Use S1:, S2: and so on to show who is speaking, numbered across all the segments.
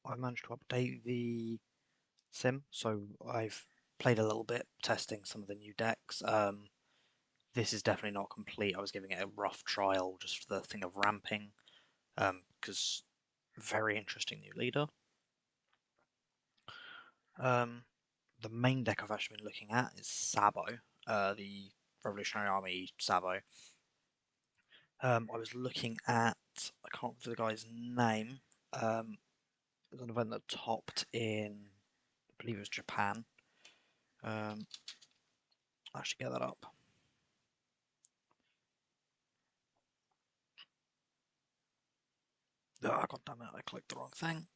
S1: I managed to update the sim, so I've played a little bit testing some of the new decks. This is definitely not complete. I was giving it a rough trial just for the thing of ramping, because very interesting new leader. The main deck I've actually been looking at is Sabo, the Revolutionary Army Sabo. I was looking at, I can't remember the guy's name. It was an event that topped in, I believe it was Japan. I'll actually get that up. Oh, God damn it, I clicked the wrong thing.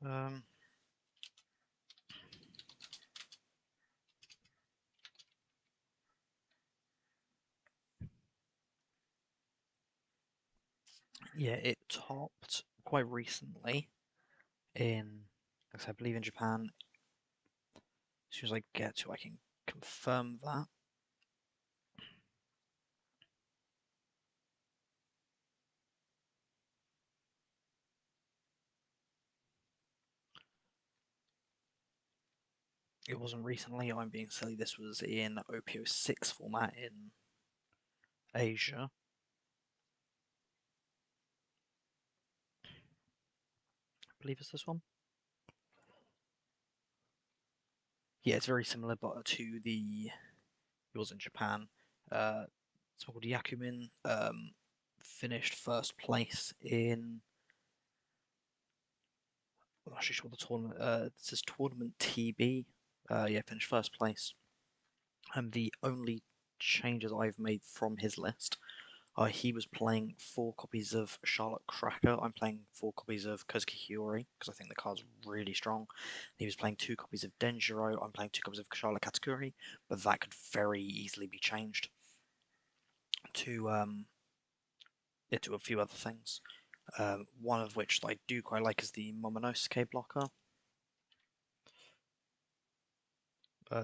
S1: Um, yeah, it topped quite recently in, I believe in Japan. As soon as I get to, I can confirm that. It wasn't recently. I'm being silly. This was in OPO6 format in Asia. I believe it's this one. Yeah, it's very similar, but to the yours in Japan. It's called Yakumin. Finished first place in. I'm not actually sure the tournament. It says tournament TB. Yeah, finished first place. And the only changes I've made from his list are he was playing 4 copies of Charlotte Cracker. I'm playing 4 copies of Kozuki Hiyori because I think the card's really strong. He was playing 2 copies of Denjiro. I'm playing 2 copies of Charlotte Katakuri, but that could very easily be changed to to a few other things. One of which I do quite like is the Momonosuke blocker.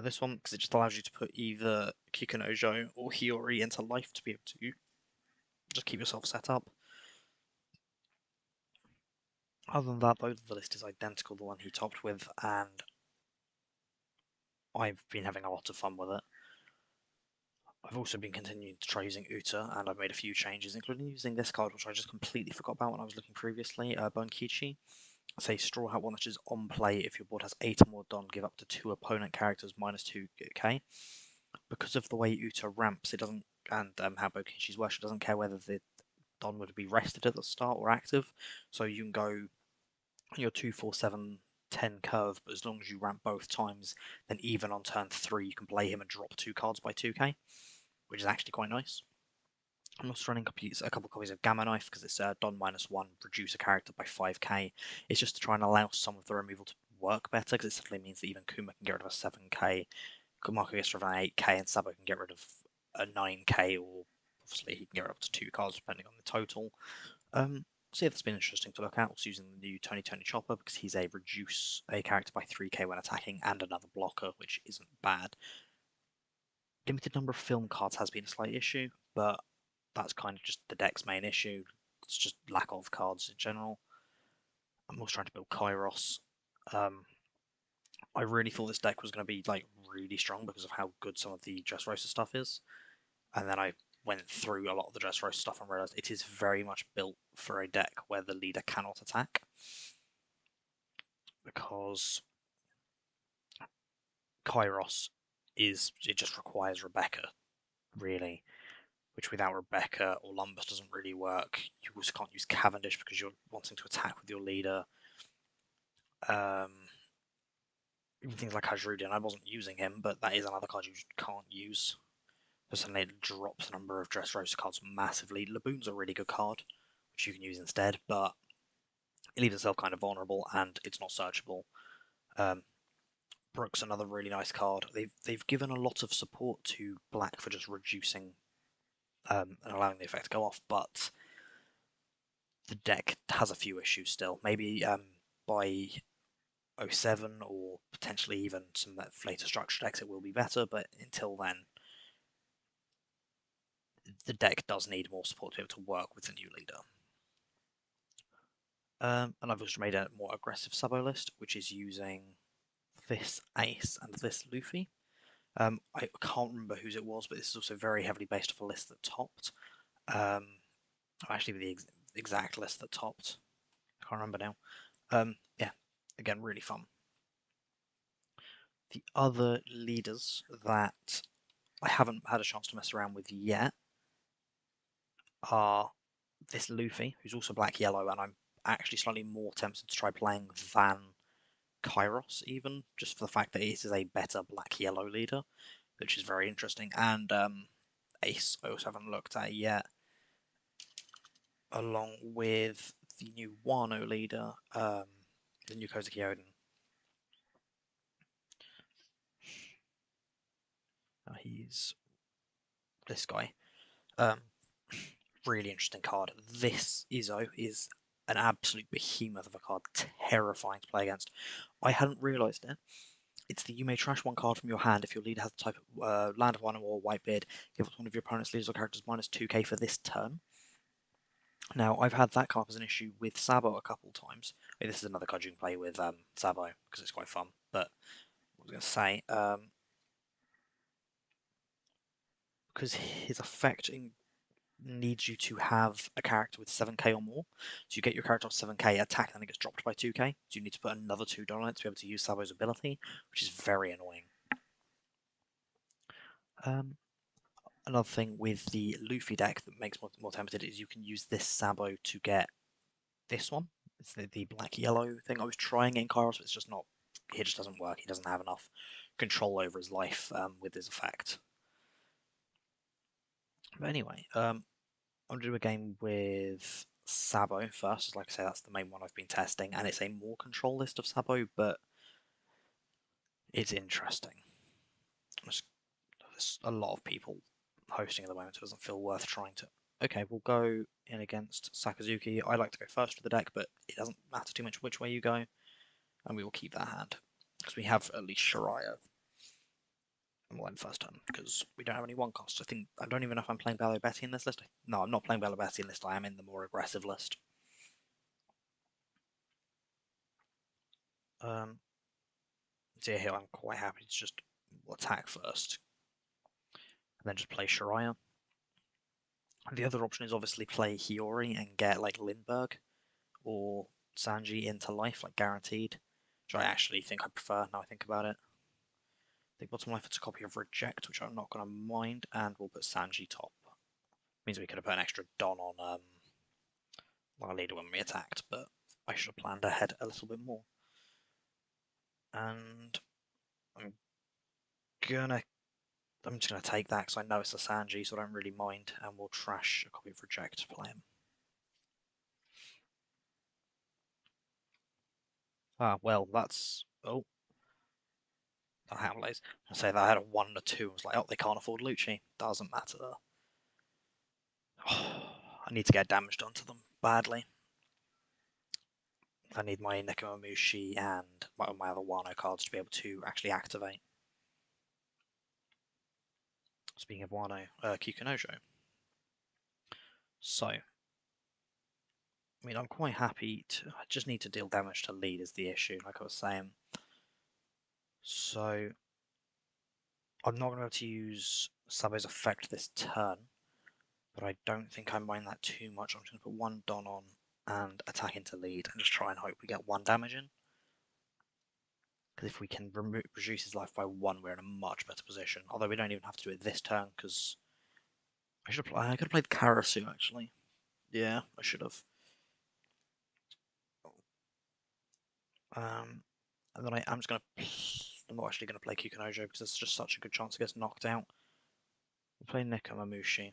S1: This one, because it just allows you to put either Kikunojo or Hiyori into life to be able to just keep yourself set up. Other than that, though, the list is identical to the one he topped with, and I've been having a lot of fun with it. I've also been continuing to try using Uta, and I've made a few changes, including using this card, which I just completely forgot about when I was looking previously, Bonkichi. It's a Straw Hat one that is on play. If your board has 8 or more Don, give up to 2 opponent characters minus 2k. Because of the way Uta ramps, it doesn't, and how Bonkichi's works, it doesn't care whether the Don would be rested at the start or active. So you can go your 2, 4, 7, 10 curve, but as long as you ramp both times, then even on turn 3 you can play him and drop 2 cards by 2k, which is actually quite nice. I'm also running a couple copies of Gamma Knife because it's Don -1, reduce a character by 5k. It's just to try and allow some of the removal to work better because it simply means that even Kuma can get rid of a 7k, Marco gets rid of an 8k, and Sabo can get rid of a 9k, or obviously he can get rid of up to 2 cards depending on the total. So yeah, that's been interesting to look at. Also using the new Tony Chopper because he's a reduce a character by 3k when attacking and another blocker, which isn't bad. Limited number of film cards has been a slight issue, but that's kind of just the deck's main issue. It's just lack of cards in general. I'm also trying to build Kairos. I really thought this deck was going to be like really strong because of how good some of the Dressrosa stuff is, and then I went through a lot of the Dressrosa stuff and realized it is very much built for a deck where the leader cannot attack, because Kairos it just requires Rebecca, really, which without Rebecca or Lumbus doesn't really work. You also can't use Cavendish because you're wanting to attack with your leader. Even things like Hajrudin, I wasn't using him, but that is another card you can't use. So suddenly it drops the number of Dressrosa cards massively. Laboon's a really good card, which you can use instead, but it leaves itself kind of vulnerable and it's not searchable. Brook's another really nice card. They've given a lot of support to Black for just reducing and allowing the effect to go off, but the deck has a few issues still. Maybe by 07 or potentially even some later structure decks it will be better, but until then the deck does need more support to be able to work with the new leader. And I've also made a more aggressive sabo list, which is using this Ace and this Luffy. I can't remember whose it was, but this is also very heavily based off a list that topped. Actually, the exact list that topped. I can't remember now. Yeah, again, really fun. The other leaders that I haven't had a chance to mess around with yet are this Luffy, who's also black-yellow, and I'm actually slightly more tempted to try playing than Kairos, even, just for the fact that it is a better black-yellow leader, which is very interesting. And Ace, I also haven't looked at yet, along with the new Wano leader, the new Kozuki Oden. He's this guy. Really interesting card. This Izzo is an absolute behemoth of a card, terrifying to play against. I hadn't realised it. It's the you may trash one card from your hand if your leader has the type of land of one or Whitebeard. Give one of your opponent's leaders or characters minus 2k for this turn. Now, I've had that come up as an issue with Sabo a couple times. I mean, this is another card you can play with Sabo because it's quite fun. But what I was going to say, because his effect needs you to have a character with 7k or more. So you get your character off 7k, attack, and then it gets dropped by 2k. So you need to put another 2 on it to be able to use Sabo's ability, which is very annoying. Another thing with the Luffy deck that makes more tempted is you can use this Sabo to get this one. It's the black-yellow thing. I was trying in Kairos, but it's just not. It just doesn't work. He doesn't have enough control over his life with his effect. But anyway, I'm going to do a game with Sabo first. Like I say, that's the main one I've been testing, and it's a more control list of Sabo, but it's interesting. There's a lot of people hosting at the moment, so it doesn't feel worth trying to. Okay, we'll go in against Sakazuki. I like to go first with the deck, but it doesn't matter too much which way you go, and we will keep that hand because we have at least Shiraya. And we'll end first turn because we don't have any one costs. I don't even know if I'm playing Bello Betty in this list. No, I'm not playing Bello Betty in this list. I am in the more aggressive list. So here I'm quite happy to just attack first, and then just play Shiraya. The other option is obviously play Hiyori and get like Lindbergh or Sanji into life, like guaranteed, which I actually think I prefer now I think about it. I think bottom life it's a copy of Reject, which I'm not going to mind, and we'll put Sanji top. Means we could have put an extra Don on our leader when we attacked, but I should have planned ahead a little bit more. And I'm just gonna take that because I know it's a Sanji, so I don't really mind, and we'll trash a copy of Reject to play him. Ah, well, that's that Hamleys. I say that I had a 1 and a 2. I was like, oh, they can't afford Lucci. Doesn't matter. I need to get damage done to them badly. I need my Nekomamushi and my other Wano cards to be able to actually activate. Speaking of Wano, Kikunojo. So, I mean, I'm quite happy to. I just need to deal damage to lead is the issue, like I was saying. So, I'm not going to be able to use Sabo's effect this turn, but I don't think I mind that too much. I'm just going to put 1 Don on and attack into lead and just try and hope we get 1 damage in. Because if we can reduce his life by 1, we're in a much better position. Although we don't even have to do it this turn because I could have played Karasu actually. Yeah, I should have. And then I'm not actually going to play Kikunojo because it's just such a good chance it gets knocked out. We'll play Nekomamushi.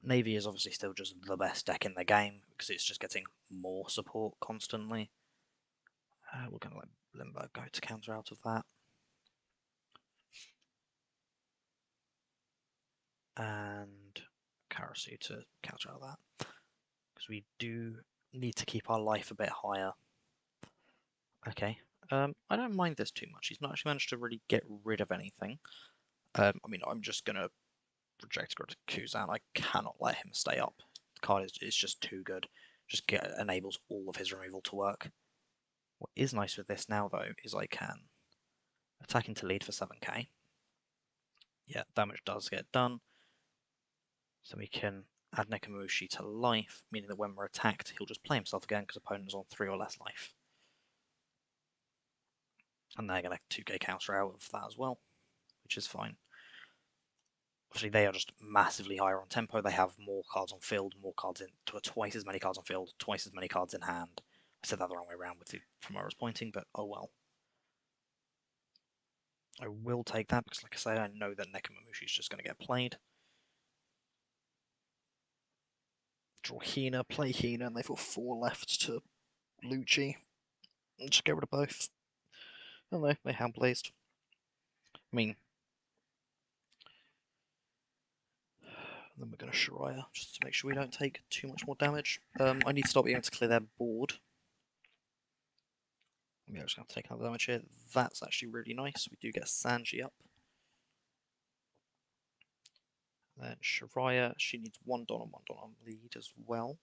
S1: Navy is obviously still just the best deck in the game because it's just getting more support constantly. We're going to let Limbo go to counter out of that. And Karasu to counter out of that. Because we do need to keep our life a bit higher. Okay. I don't mind this too much. He's not actually managed to really get rid of anything. I mean, I'm just going to Reject Kuzan. I cannot let him stay up. The card is just too good. Just enables all of his removal to work. What is nice with this now, though, is I can attack into lead for 7k. Yeah, damage does get done. So we can add Nekomamushi to life, meaning that when we're attacked, he'll just play himself again because opponent's on 3 or less life. And they're going to 2k counter out of that as well, which is fine. Obviously, they are just massively higher on tempo. They have more cards on field, more cards in, twice as many cards on field, twice as many cards in hand. I said that the wrong way around from where I was pointing, but oh well. I will take that because, like I say, I know that Nekomamushi is just going to get played. Draw Hina, play Hina, and they've got 4 left to Lucci. Just get rid of both. Oh no, they hand blazed. I mean, then we're going to Shiraya, just to make sure we don't take too much more damage. I need to stop being able to clear their board. Yeah, I'm just going to take another damage here. That's actually really nice. We do get Sanji up. Then Shiraya, she needs 1 Don and 1 Don on lead as well.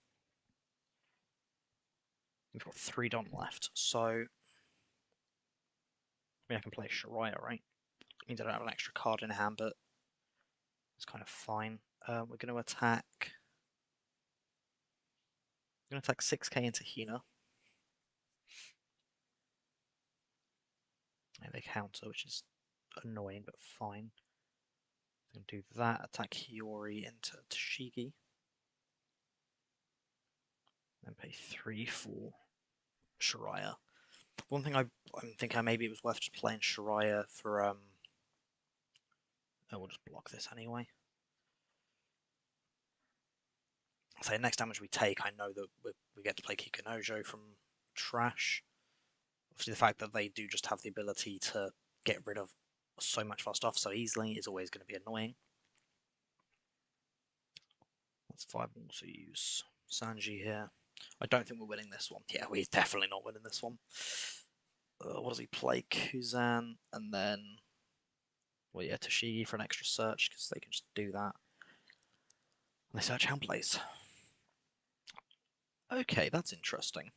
S1: We've got 3 Don left, so I mean, I can play Shiraya, right? It means I don't have an extra card in hand, but it's kind of fine. We're going to attack. We're going to attack 6k into Hina. And they counter, which is annoying, but fine. I'm going to do that. Attack Hiyori into Tashigi. Then pay 3 for Shiraya. One thing I'm thinking maybe it was worth just playing Shiraya for oh, we'll just block this anyway. So next damage we take, I know that we get to play Kikunojo from Trash. Obviously the fact that they do just have the ability to get rid of so much fast stuff so easily is always going to be annoying. That's 5. We'll also use Sanji here. I don't think we're winning this one. Yeah, we're definitely not winning this one. What does he play? Kuzan, and then, well, yeah, Tashigi for an extra search, because they can just do that. And they search hand plays. Okay, that's interesting.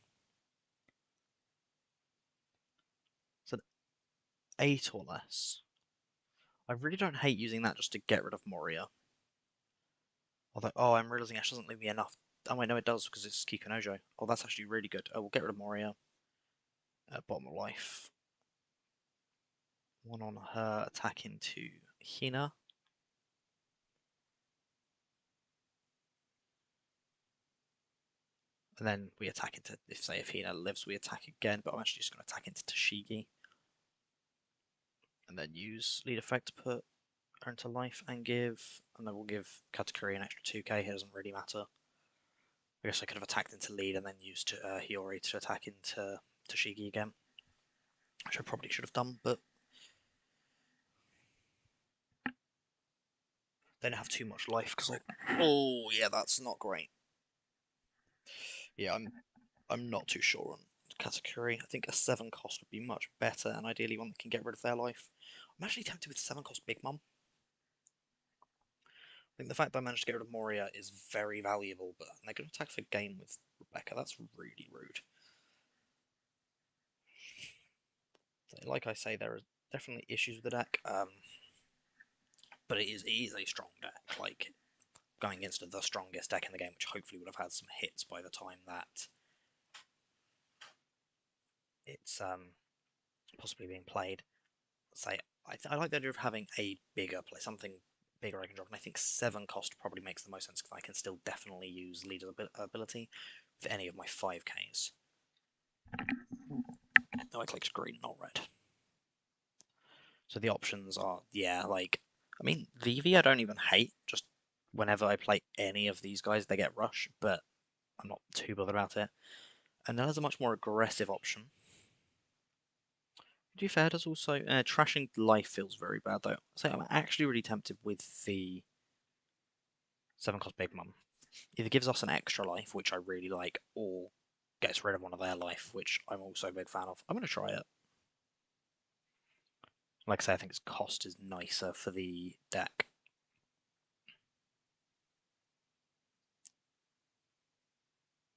S1: It's an 8 or less. I really don't hate using that just to get rid of Moria. Although, oh, I'm realizing Ash doesn't leave me enough. Oh, wait, no, it does, because it's Kikunojo. Oh, that's actually really good. Oh, we'll get rid of Moria. Bottom of life. 1 on her, attack into Hina. And then we attack into, if Hina lives, we attack again, but I'm actually just going to attack into Tashigi. And then use lead effect to put her into life and then we'll give Katakuri an extra 2k, it doesn't really matter. I guess I could have attacked into lead and then used Hiyori to attack into Tashigi again. Which I probably should have done, but they don't have too much life because oh yeah, that's not great. Yeah, I'm not too sure on Katakuri. I think a 7 cost would be much better, and ideally one that can get rid of their life. I'm actually tempted with 7 cost Big Mom. I think the fact that I managed to get rid of Moria is very valuable, but they're going to attack for game with Rebecca. That's really rude. So, like I say, there are definitely issues with the deck, but it is a strong deck. Like, going against the strongest deck in the game, which hopefully would have had some hits by the time that it's possibly being played. Say, I like the idea of having a bigger play, something bigger I can drop, and I think 7 cost probably makes the most sense because I can still definitely use leader ability with any of my 5Ks. No, I clicked green, not red. So the options are, yeah, like, I mean, Vivi I don't even hate, just whenever I play any of these guys, they get rush, but I'm not too bothered about it. And there's a much more aggressive option. To be fair, does also, trashing life feels very bad though. So I'm actually really tempted with the 7 cost Big Mum. Either gives us an extra life, which I really like, or gets rid of one of their life, which I'm also a big fan of. I'm going to try it. Like I say, I think its cost is nicer for the deck.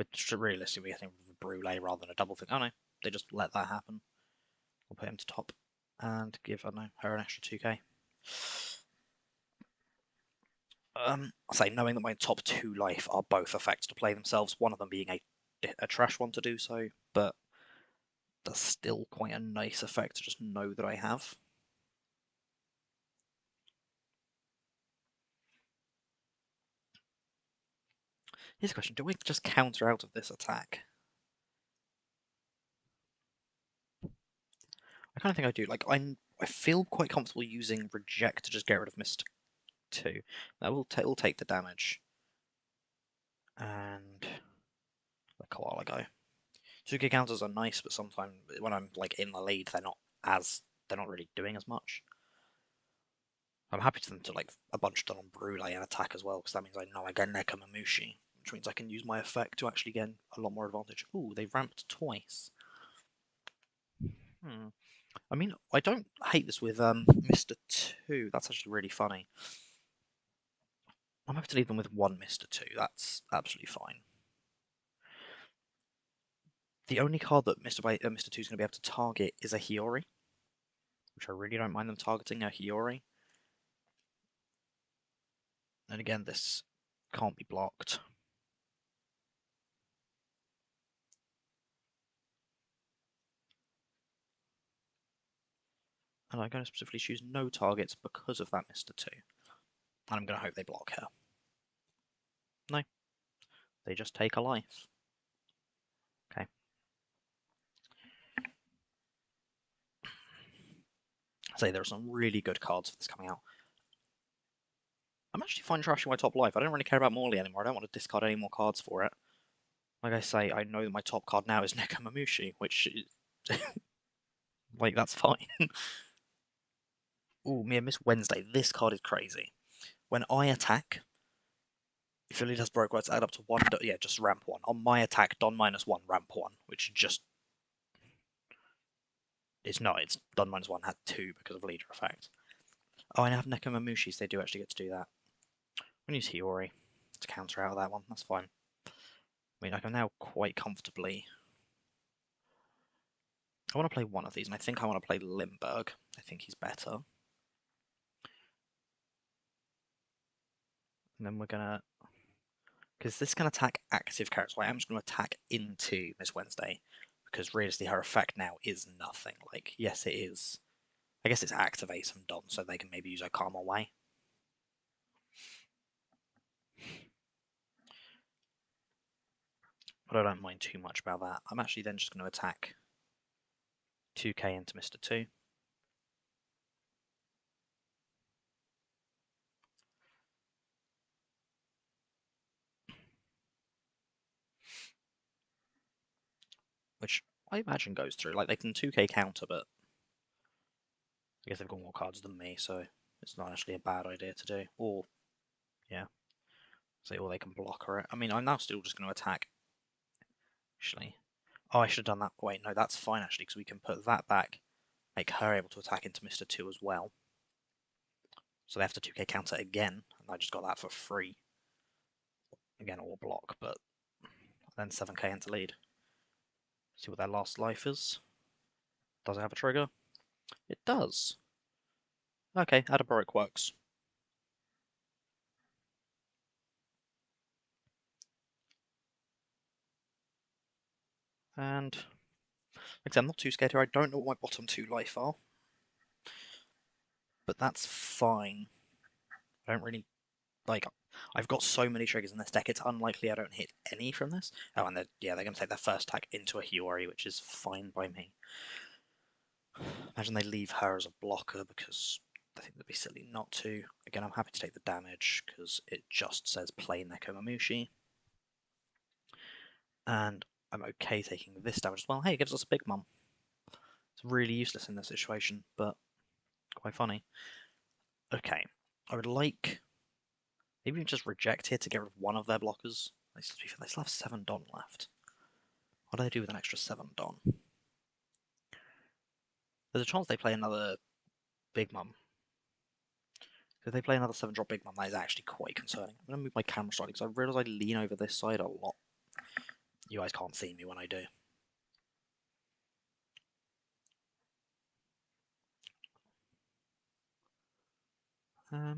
S1: Which realistically, I think with a Brûlée rather than a double thing. Oh no, they just let that happen. We'll put him to top and give, I don't know, her an extra 2k. I say, knowing that my top 2 life are both effects to play themselves, one of them being a trash one to do so, but that's still quite a nice effect to just know that I have. Here's a question, do we just counter out of this attack? I kind of think I do. Like, I feel quite comfortable using Reject to just get rid of Mist 2. That will take the damage. And a koala go. 2k counters are nice, but sometimes when I'm like in the lead, they're not really doing as much. I'm happy for them to like a bunch done on Brûlée and attack as well, because that means I know I get Nekamamushi, which means I can use my effect to actually get a lot more advantage. Ooh, they ramped twice. I mean, I don't hate this with Mr. 2. That's actually really funny. I'm happy to leave them with one Mr. 2. That's absolutely fine. The only card that Mr. 2 is going to be able to target is a Hiyori, which I really don't mind them targeting a Hiyori. And again, this can't be blocked. And I'm going to specifically choose no targets because of that Mr. 2. And I'm going to hope they block her. No. They just take a life. Okay. Say there are some really good cards for this coming out. I'm actually fine trashing my top life. I don't really care about Morley anymore. I don't want to discard any more cards for it. Like I say, I know that my top card now is Nekamamushi, which like, that's fine. Ooh, Miss Wednesday. This card is crazy. When I attack, if it does broke words, add up to 1. Yeah, just ramp 1. On my attack, Don -1, ramp 1, which just... It's not, it's Don -1 had 2 because of leader effect. Oh, I have Nekamamushi, so they do actually get to do that. I'm going to use Hiyori to counter out of that one, that's fine. I mean, I can now quite comfortably... I want to play one of these, and I think I want to play Limburg. I think he's better. And then we're going to... Because this can attack active characters, so I am just going to attack into Miss Wednesday. Because realistically, her effect now is nothing. Like, yes, it is. I guess it's activate some Don, so they can maybe use a Karma Way. But I don't mind too much about that. I'm actually then just going to attack 2k into Mr. 2. Which I imagine goes through. Like, they can 2k counter, but I guess they've got more cards than me, so it's not actually a bad idea to do. Or, yeah. Or they can block her. I mean, I'm now still just going to attack. Actually. Oh, I should have done that. Wait, no, that's fine, actually, because we can put that back. Make her able to attack into Mr. 2 as well. So they have to 2k counter again, and I just got that for free. Again, or block, but then 7k into lead. See what their last life is. Does it have a trigger? It does. Okay, Adaboric works. And like I said, I'm not too scared here. I don't know what my bottom 2 life are. But that's fine. I don't really... Like, I've got so many triggers in this deck, it's unlikely I don't hit any from this. Oh, and they're going to take their first attack into a Hiyori, which is fine by me. Imagine they leave her as a blocker, because I think they'd be silly not to. Again, I'm happy to take the damage, because it just says play Nekamamushi. And I'm okay taking this damage as well. Hey, it gives us a Big Mum. It's really useless in this situation, but quite funny. Okay, I would like... Maybe just reject here to get rid of one of their blockers. They still have 7 Don left. What do they do with an extra 7 Don? There's a chance they play another Big Mum. If they play another 7-drop Big Mum, that is actually quite concerning. I'm going to move my camera slightly because I realise I lean over this side a lot. You guys can't see me when I do. Yeah,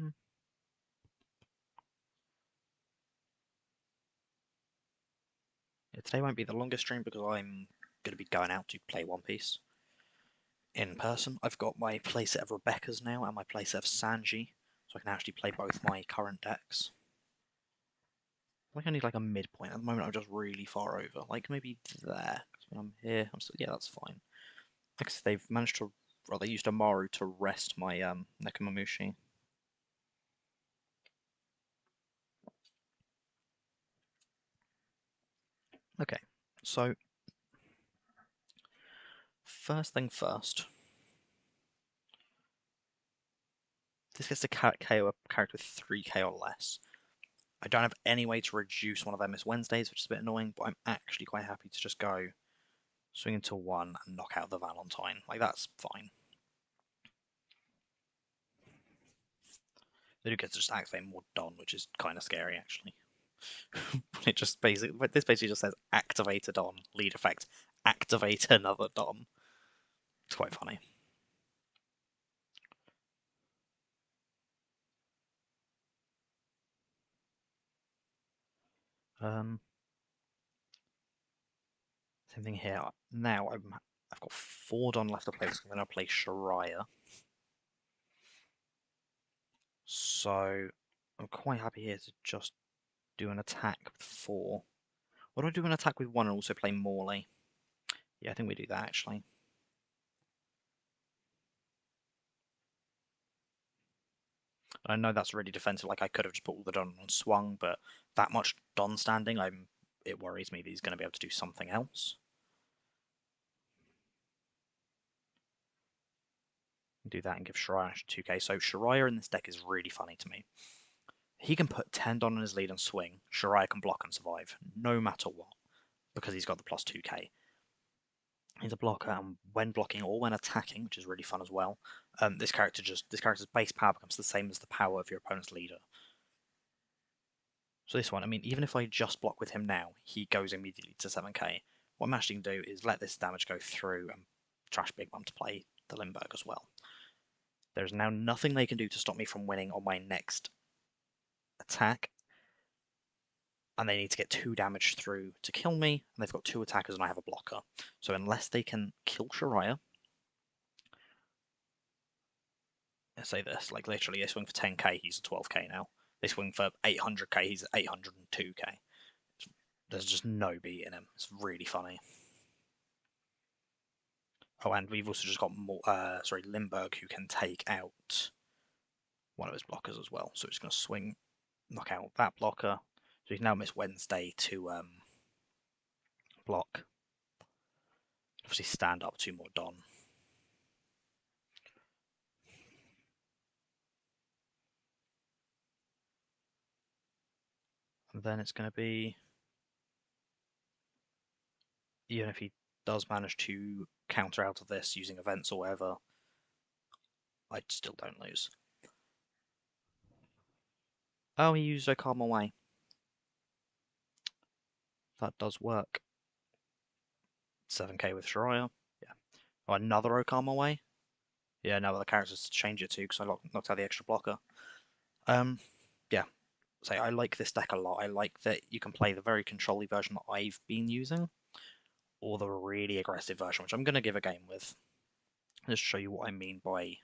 S1: today won't be the longest stream because I'm going to be going out to play One Piece in person. I've got my playset of Rebecca's now and my playset of Sanji, so I can actually play both my current decks. I think I need like a midpoint. At the moment, I'm just really far over. Like maybe there. When I'm here, I'm still, yeah, that's fine. Because they've managed to, well, they used Amaru to rest my Nekomamushi. Okay, so first thing first. This gets to KO a character with 3k or less. I don't have any way to reduce one of them as Wednesdays, which is a bit annoying, but I'm actually quite happy to just go swing into 1 and knock out the Valentine. Like, that's fine. They do get to just activate more Don, which is kind of scary, actually. It just basically, this basically just says activate a Don, lead effect, activate another Don. It's quite funny. Same thing here. Now I've got 4 Don left to play, so I'm going to play Shariah. So I'm quite happy here to just do an attack with 4. What do I do an attack with 1 and also play Morley? Yeah, I think we do that actually. I know that's really defensive. Like I could have just put all the Don on swung, but that much Don standing, it worries me that he's going to be able to do something else. Do that and give Shariah 2k. So Shariah in this deck is really funny to me. He can put 10 Don on his lead and swing. Shariah can block and survive, no matter what, because he's got the plus 2k. He's a blocker, and when blocking or when attacking, which is really fun as well, this character's base power becomes the same as the power of your opponent's leader. So this one, I mean, even if I just block with him now, he goes immediately to 7k. What I'm actually going to do is let this damage go through and trash Big Mum to play the Limburg as well. There's now nothing they can do to stop me from winning on my next attack, and they need to get 2 damage through to kill me, and they've got 2 attackers and I have a blocker. So unless they can kill Shariah, let's say this, like literally they swing for 10k, he's at 12k now. They swing for 800k, he's at 802k. There's just no beating him. It's really funny. Oh, and we've also just got Limburg, who can take out one of his blockers as well. So he's going to swing, knock out that blocker. So he's now missed Wednesday to block. Obviously stand up 2 more Don. And then it's going to be, even if he does manage to counter out of this using events or whatever, I still don't lose. Oh, he used Okama Way. That does work. 7k with Shariah. Yeah. Oh, another Okama Way. Yeah, now the characters change it too because I knocked out the extra blocker. Yeah. So I like this deck a lot. I like that you can play the very control-y version that I've been using, or the really aggressive version, which I'm going to give a game with. Just to show you what I mean by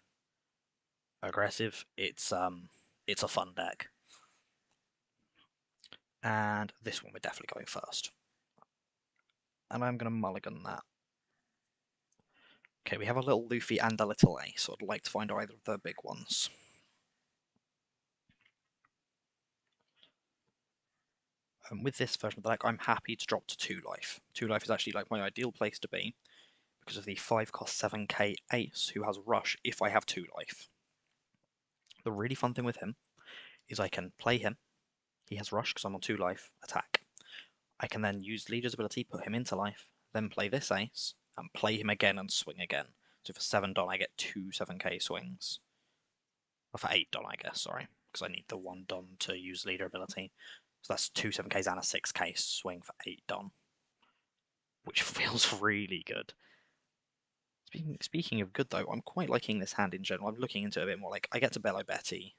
S1: aggressive. It's a fun deck. And this one we're definitely going first. And I'm going to mulligan that. Okay, we have a little Luffy and a little Ace, so I'd like to find either of the big ones. With this version of the deck, I'm happy to drop to 2 life. 2 life is actually like my ideal place to be, because of the 5 cost 7k Ace, who has Rush if I have 2 life. The really fun thing with him is I can play him, he has Rush because I'm on 2 life, attack. I can then use Leader's ability, put him into life, then play this Ace, and play him again and swing again. So for 7 Don, I get 2 7k swings. Or for 8 Don, I guess, sorry, because I need the 1 Don to use Leader ability. So that's 2 7ks and a 6k swing for 8 Don. which feels really good. Speaking of good, though, I'm quite liking this hand in general. I'm looking into it a bit more. Like, I get to Bello Betty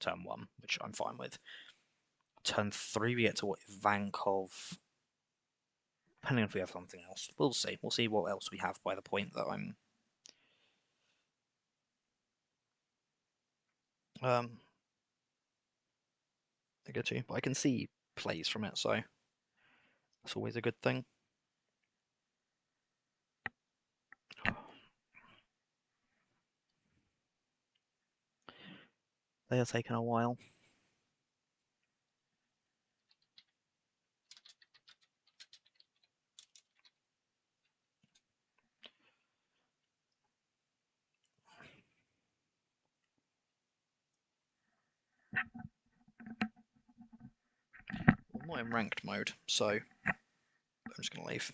S1: turn 1, which I'm fine with. Turn 3, we get to Vankov. Depending on if we have something else. We'll see. We'll see what else we have by the point that I'm... I get to, but I can see plays from it, so that's always a good thing. They are taking a while. I'm not in ranked mode, so I'm just going to leave.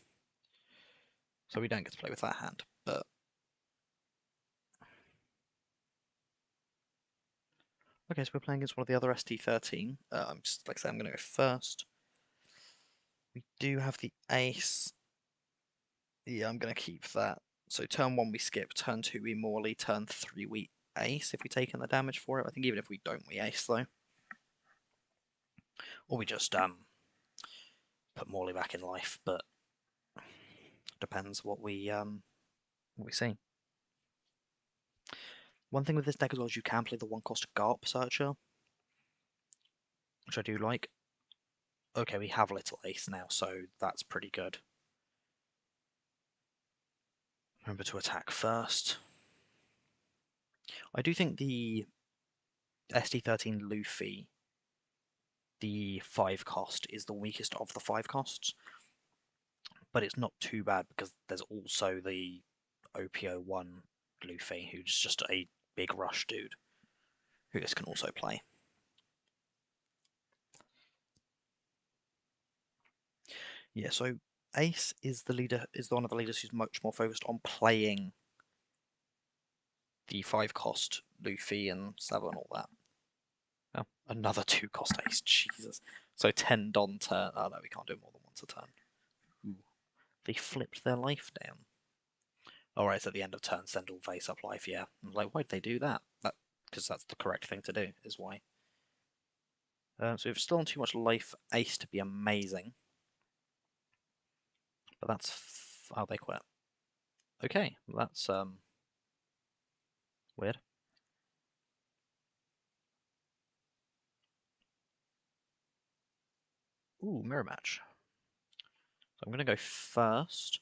S1: So we don't get to play with that hand, but... Okay, so we're playing against one of the other ST13. I'm just, like I said, I'm going to go first. We do have the ace. Yeah, I'm going to keep that. So turn 1 we skip, turn 2 we Morley, turn 3 we ace if we take in the damage for it. I think even if we don't, we ace though. Or we just put Morley back in life, but depends what we see. One thing with this deck as well is you can play the 1-cost Garp Searcher, which I do like. Okay, we have Little Ace now, so that's pretty good. Remember to attack first. I do think the ST13 Luffy, the 5-cost, is the weakest of the 5 costs, but it's not too bad because there's also the EB01 Luffy, who's just a big rush dude, who this can also play. Yeah, so Ace is the leader, is one of the leaders who's much more focused on playing the 5-cost Luffy and Saba and all that. Oh, another 2-cost Ace, Jesus. So 10 Don turn. Oh no, we can't do more than once a turn. Ooh. They flipped their life down. Alright, at the end of turn, send all face up life, yeah. I'm like, why'd they do that? Because that's the correct thing to do, is why. So we've still on too much life Ace to be amazing. But that's... oh, they quit. Okay, that's weird. Ooh, mirror match. So I'm going to go first.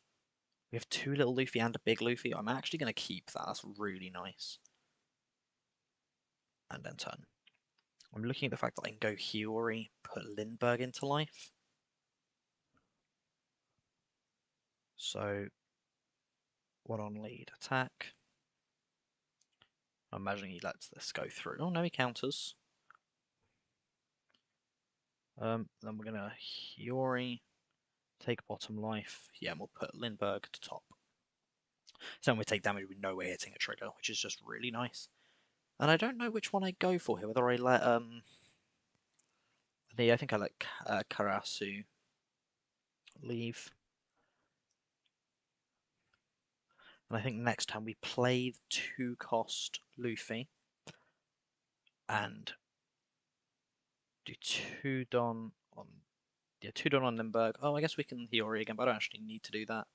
S1: We have 2 little Luffy and a big Luffy. I'm actually going to keep that. That's really nice. And then turn. I'm looking at the fact that I can go Hiyori, put Lindbergh into life. So, 1 on lead, attack. I'm imagining he lets this go through. Oh no, he counters. Then we're going to Hiyori, take bottom life. Yeah, and we'll put Lindbergh to top. So when we take damage, we know we're hitting a trigger, which is just really nice. And I don't know which one I go for here, whether I let I think I let Karasu leave. And I think next time we play the 2-cost Luffy and do 2 Don on 2 Don on Lindbergh. Oh, I guess we can Hiyori again, but I don't actually need to do that.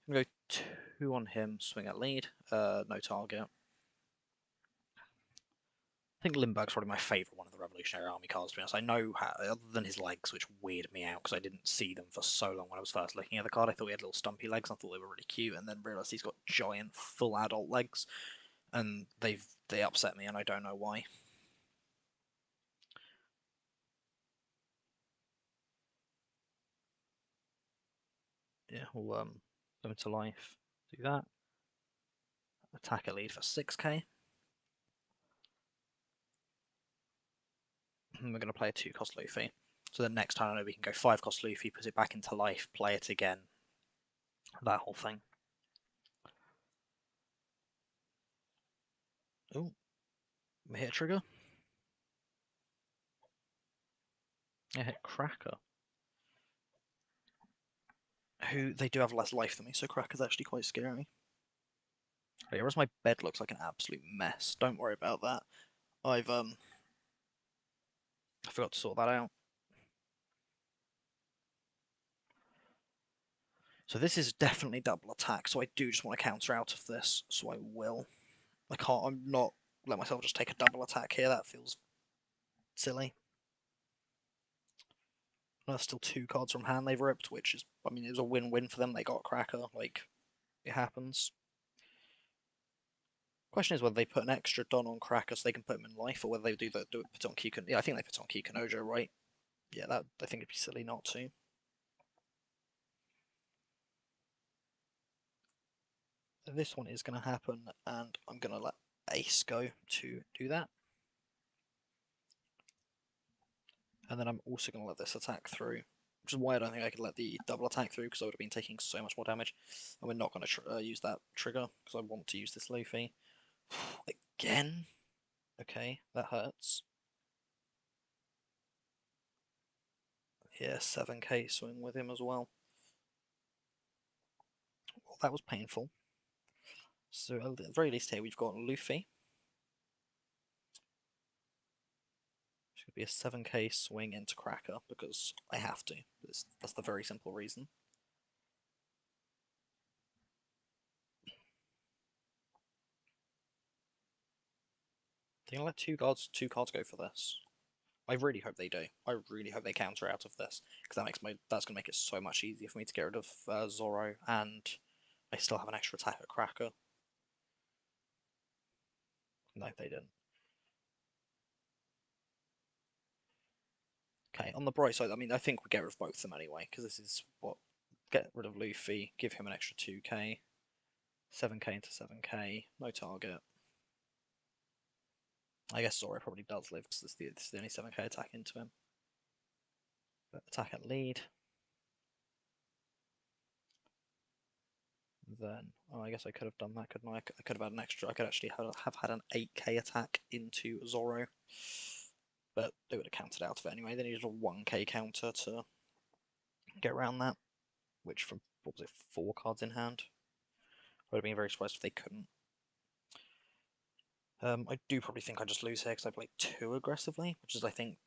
S1: I'm gonna go 2 on him, swing at lead, no target. I think Lindbergh's probably my favourite one of the Revolutionary Army cards, to be honest. I know, other than his legs, which weirded me out because I didn't see them for so long when I was first looking at the card. I thought he had little stumpy legs, I thought they were really cute, and then realised he's got giant, full adult legs, and they upset me, and I don't know why. Yeah, we'll come to life, do that. Attack a lead for 6k. And we're going to play a 2-cost Luffy. So the next time I know we can go 5-cost Luffy, put it back into life, play it again. That whole thing. Oh, hit trigger. I hit Cracker. who they do have less life than me, so Cracker's actually quite scary. Oh, yeah, whereas my bed looks like an absolute mess. Don't worry about that. I forgot to sort that out. So this is definitely double attack, so I do just want to counter out of this, so I will. I'm not let myself just take a double attack here, that feels silly. There's still 2 cards from hand they've ripped, which is, I mean, it was a win-win for them. They got a Cracker, like, it happens. Question is whether they put an extra Don on Cracker so they can put him in life, or whether they put it on Kikun. Yeah, I think they put it on Kikunojo, right? Yeah, that I think it'd be silly not to. This one is going to happen, and I'm going to let Ace go to do that. And then I'm also going to let this attack through, which is why I don't think I could let the double attack through, because I would have been taking so much more damage. And we're not going to use that trigger, because I want to use this Luffy. Again? Okay, that hurts. Yeah, 7k swing with him as well. Well, that was painful. So at the very least here we've got Luffy. Which could be a 7k swing into Cracker, because I have to. That's the very simple reason. They're going to let two cards go for this. I really hope they do. I really hope they counter out of this, because that's going to make it so much easier for me to get rid of Zoro, and I still have an extra attack at Cracker. No, they didn't. Okay, on the bright side, I mean, I think we get rid of both of them anyway, because this is what... Get rid of Luffy, give him an extra 2k, 7k into 7k, no target. I guess Zoro probably does live, because this is the only 7k attack into him. But attack at lead. Then, oh, I guess I could have done that, couldn't I? I could have had an extra, I could actually have had an 8k attack into Zoro. But they would have counted out of it anyway. They needed a 1k counter to get around that, which from, what was it, 4 cards in hand? I would have been very surprised if they couldn't. I do probably think I just lose here because I played too aggressively, which is, I think,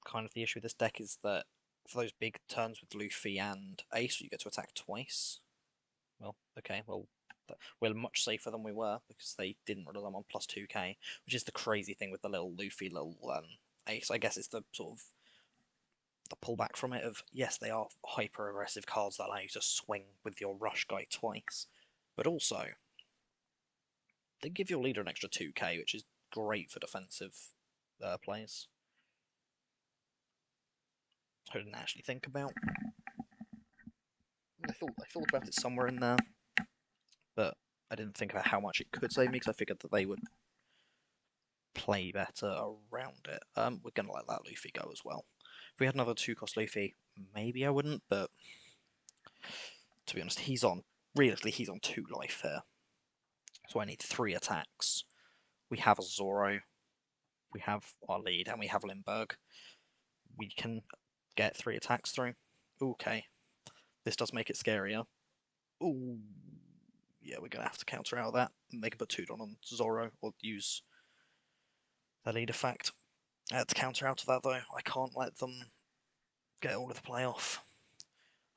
S1: kind of the issue with this deck, is that for those big turns with Luffy and Ace, you get to attack twice. Well, okay, well, we're much safer than we were because they didn't rely them on plus 2k, which is the crazy thing with the little Luffy, little Ace. I guess it's the sort of the pullback from it of, yes, they are hyper aggressive cards that allow you to swing with your rush guy twice, but also they give your leader an extra 2k, which is great for defensive plays. I didn't actually think about. I thought about it somewhere in there, but I didn't think about how much it could save me because I figured that they would play better around it. We're gonna let that Luffy go as well. If we had another 2-cost Luffy, maybe I wouldn't, but to be honest, realistically, he's on 2 life here. So I need 3 attacks. We have a Zoro, we have our lead, and we have Limburg. We can get 3 attacks through. Okay. This does make it scarier. Ooh. Yeah, we're going to have to counter out that. They can put 2 on Zoro, or use their lead effect. To counter out of that, though, I can't let them get all of the playoff.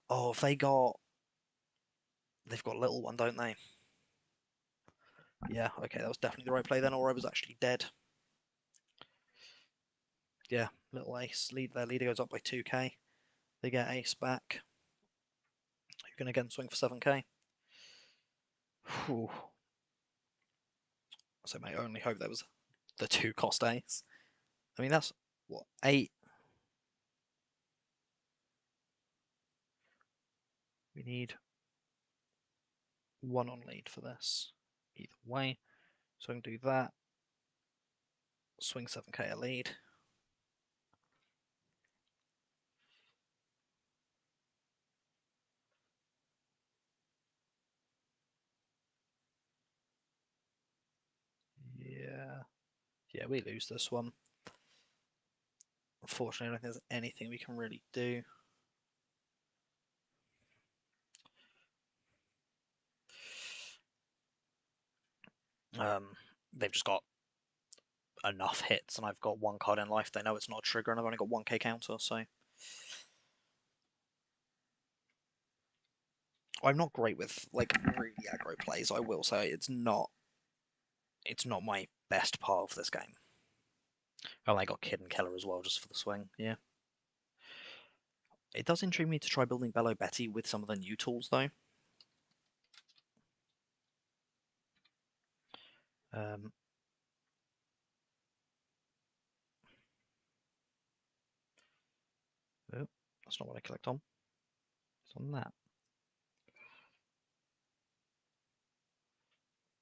S1: Oh, they've got little one, don't they? Yeah, okay, that was definitely the right play then, or I was actually dead. Yeah, little Ace. Their leader goes up by 2k. They get Ace back. Who can again swing for 7k. Whew. So my only hope there was the 2-cost Ace. I mean, that's, what, 8? We need 1 on lead for this. Either way. So I can do that. Swing 7k at lead. Yeah. Yeah, we lose this one. Unfortunately, I don't think there's anything we can really do. They've just got enough hits, and I've got one card in life. They know it's not a trigger, and I've only got 1k counter, so I'm not great with like really aggro plays. I will say it's not my best part of this game. Oh, I got Kid and Killer as well, just for the swing. Yeah, it does intrigue me to try building Bello Betty with some of the new tools though. Um, oh, that's not what I clicked on. It's on that.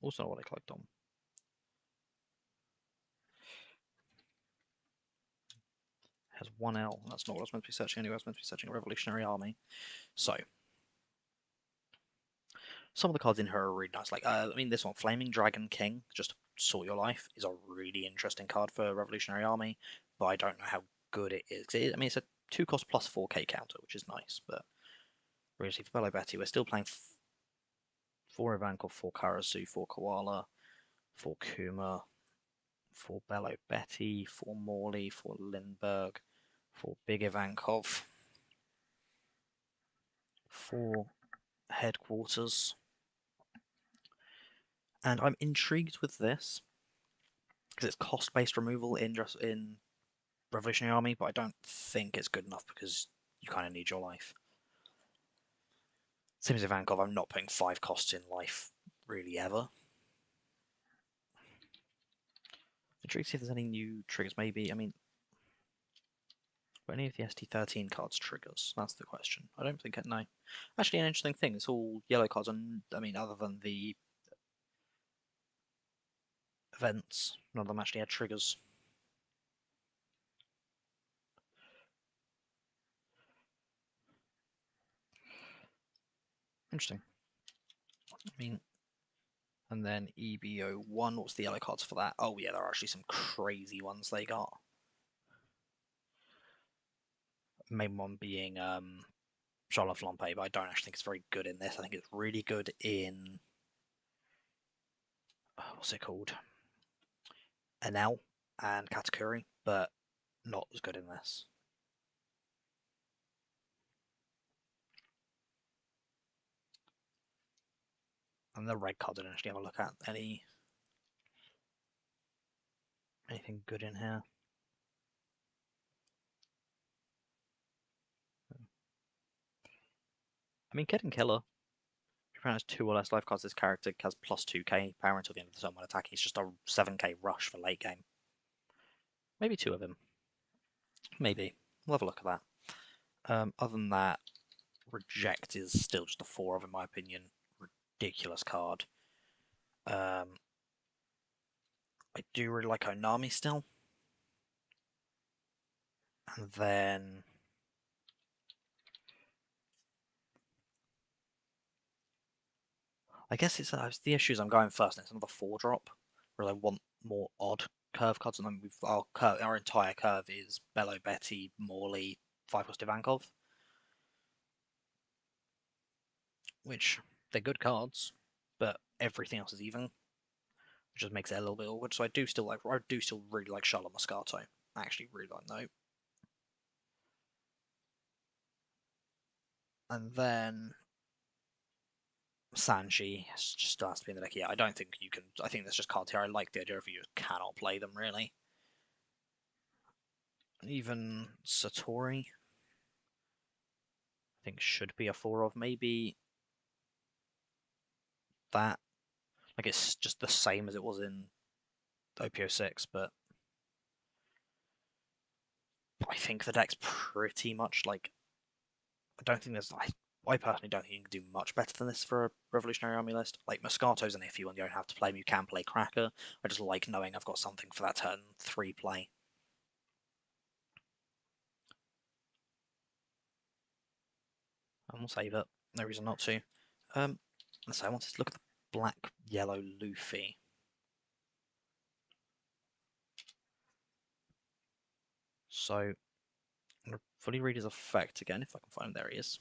S1: Also not what I clicked on. It has 1L. That's not what I was meant to be searching anyway. I was meant to be searching a Revolutionary Army. So, some of the cards in here are really nice. Like, I mean, this one, Flaming Dragon King, just to sort your life, is a really interesting card for Revolutionary Army, but I don't know how good it is. I mean, it's a 2 cost plus 4k counter, which is nice, but really, for Bello Betty, we're still playing 4 Ivankov, 4 Karasu, 4 Koala, 4 Kuma, 4 Bello Betty, 4 Morley, 4 Lindbergh, 4 Big Ivankov, 4 Headquarters. And I'm intrigued with this because it's cost-based removal in Revolutionary Army, but I don't think it's good enough because you kind of need your life. Same as Ivankov, I'm not putting 5 costs in life really ever. Intrigued to see if there's any new triggers. Maybe, I mean, but any of the ST13 cards triggers? That's the question. I don't think it. No. Actually, an interesting thing. It's all yellow cards, and I mean, other than the events, none of them actually had triggers. Interesting. I mean, and then EB01. What's the yellow cards for that? Oh yeah, there are actually some crazy ones they got. Main one being Charlotte Flampe, but I don't actually think it's very good in this. I think it's really good in what's it called? Enel and Katakuri, but not as good in this. And the red card didn't actually have a look at anything good in here. I mean, Kid and Killer. If your has 2 or less life cards, this character has plus 2k power until the end of the turn when attacking. It's just a 7k rush for late game. Maybe 2 of him. Maybe. We'll have a look at that. Other than that, Reject is still just a 4 of, in my opinion. Ridiculous card. I do really like Onami still. And then I guess it's the issues I'm going first, and it's another 4-drop, where I want more odd curve cards, and then our entire curve is Bello Betty, Morley, 5-cost Ivankov, which they're good cards, but everything else is even, which just makes it a little bit awkward. So I do still really like Charlotte Moscato. I actually really like that. And then Sanji just has to be in the deck. Yeah, I don't think you can. I think there's just cards here. I like the idea of you cannot play them really. Even Satori, I think should be a 4 of. Maybe that. Like it's just the same as it was in OPO6, but I think the deck's pretty much like. I don't think there's. I personally don't think you can do much better than this for a Revolutionary Army list. Like Moscato's an iffy one, you don't have to play him, you can play Cracker. I just like knowing I've got something for that turn 3 play. And we'll save it. No reason not to. So I wanted to look at the black yellow Luffy. So I'm going to fully read his effect again if I can find him. There he is.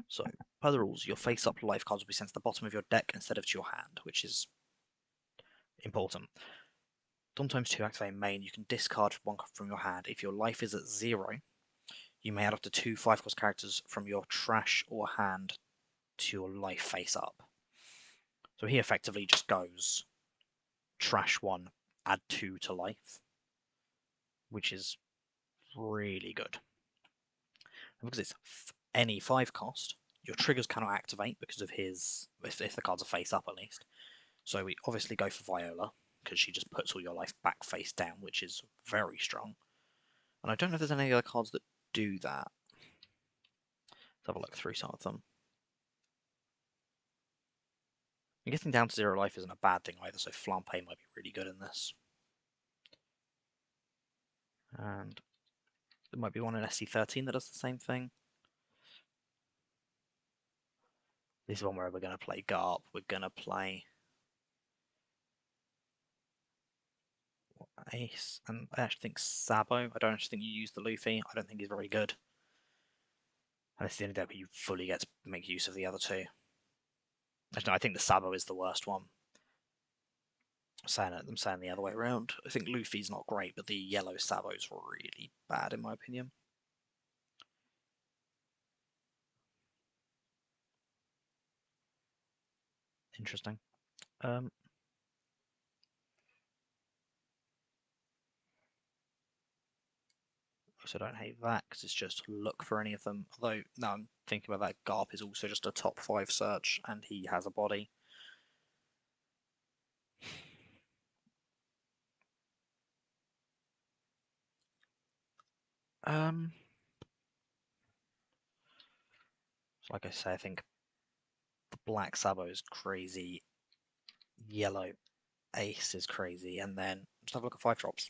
S1: So, per the rules, your face-up life cards will be sent to the bottom of your deck instead of to your hand, which is Important. Dawn times 2 activate main, you can discard 1 card from your hand. If your life is at 0, you may add up to 2 5-cost characters from your trash or hand to your life face up. So he effectively just goes trash 1, add 2 to life, which is really good. And because it's any 5 cost, your triggers cannot activate because of his, if the cards are face up at least. So we obviously go for Viola, because she just puts all your life back face down, which is very strong. And I don't know if there's any other cards that do that. Let's have a look through some of them. And getting down to 0 life isn't a bad thing either, so Flampe might be really good in this. And there might be one in ST13 that does the same thing. This is one where we're going to play Garp, we're going to play Ace, and I actually think Sabo. I don't actually think you use the Luffy. I don't think he's very good. And it's the only deck where you fully get to make use of the other two. Actually, no, I think the Sabo is the worst one. I'm saying the other way around. I think Luffy's not great, but the yellow Sabo's really bad in my opinion. Interesting. So I don't hate that because it's just look for any of them. Although now I'm thinking about that, Garp is also just a top 5 search, and he has a body. So like I say, I think the black Sabo is crazy, yellow Ace is crazy, and then just have a look at 5 drops.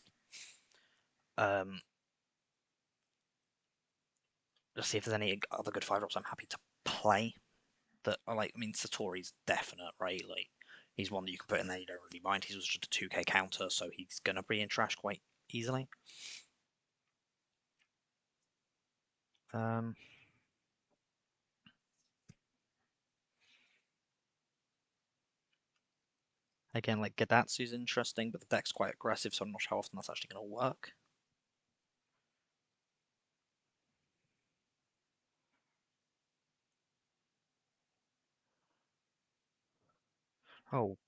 S1: Just see if there's any other good 5 drops I'm happy to play. That are like, I mean, Satori's definite, right? Like, he's one that you can put in there, you don't really mind. He's just a 2k counter, so he's gonna be in trash quite easily. Again, like Gadatsu's interesting, but the deck's quite aggressive, so I'm not sure how often that's actually going to work. Oh,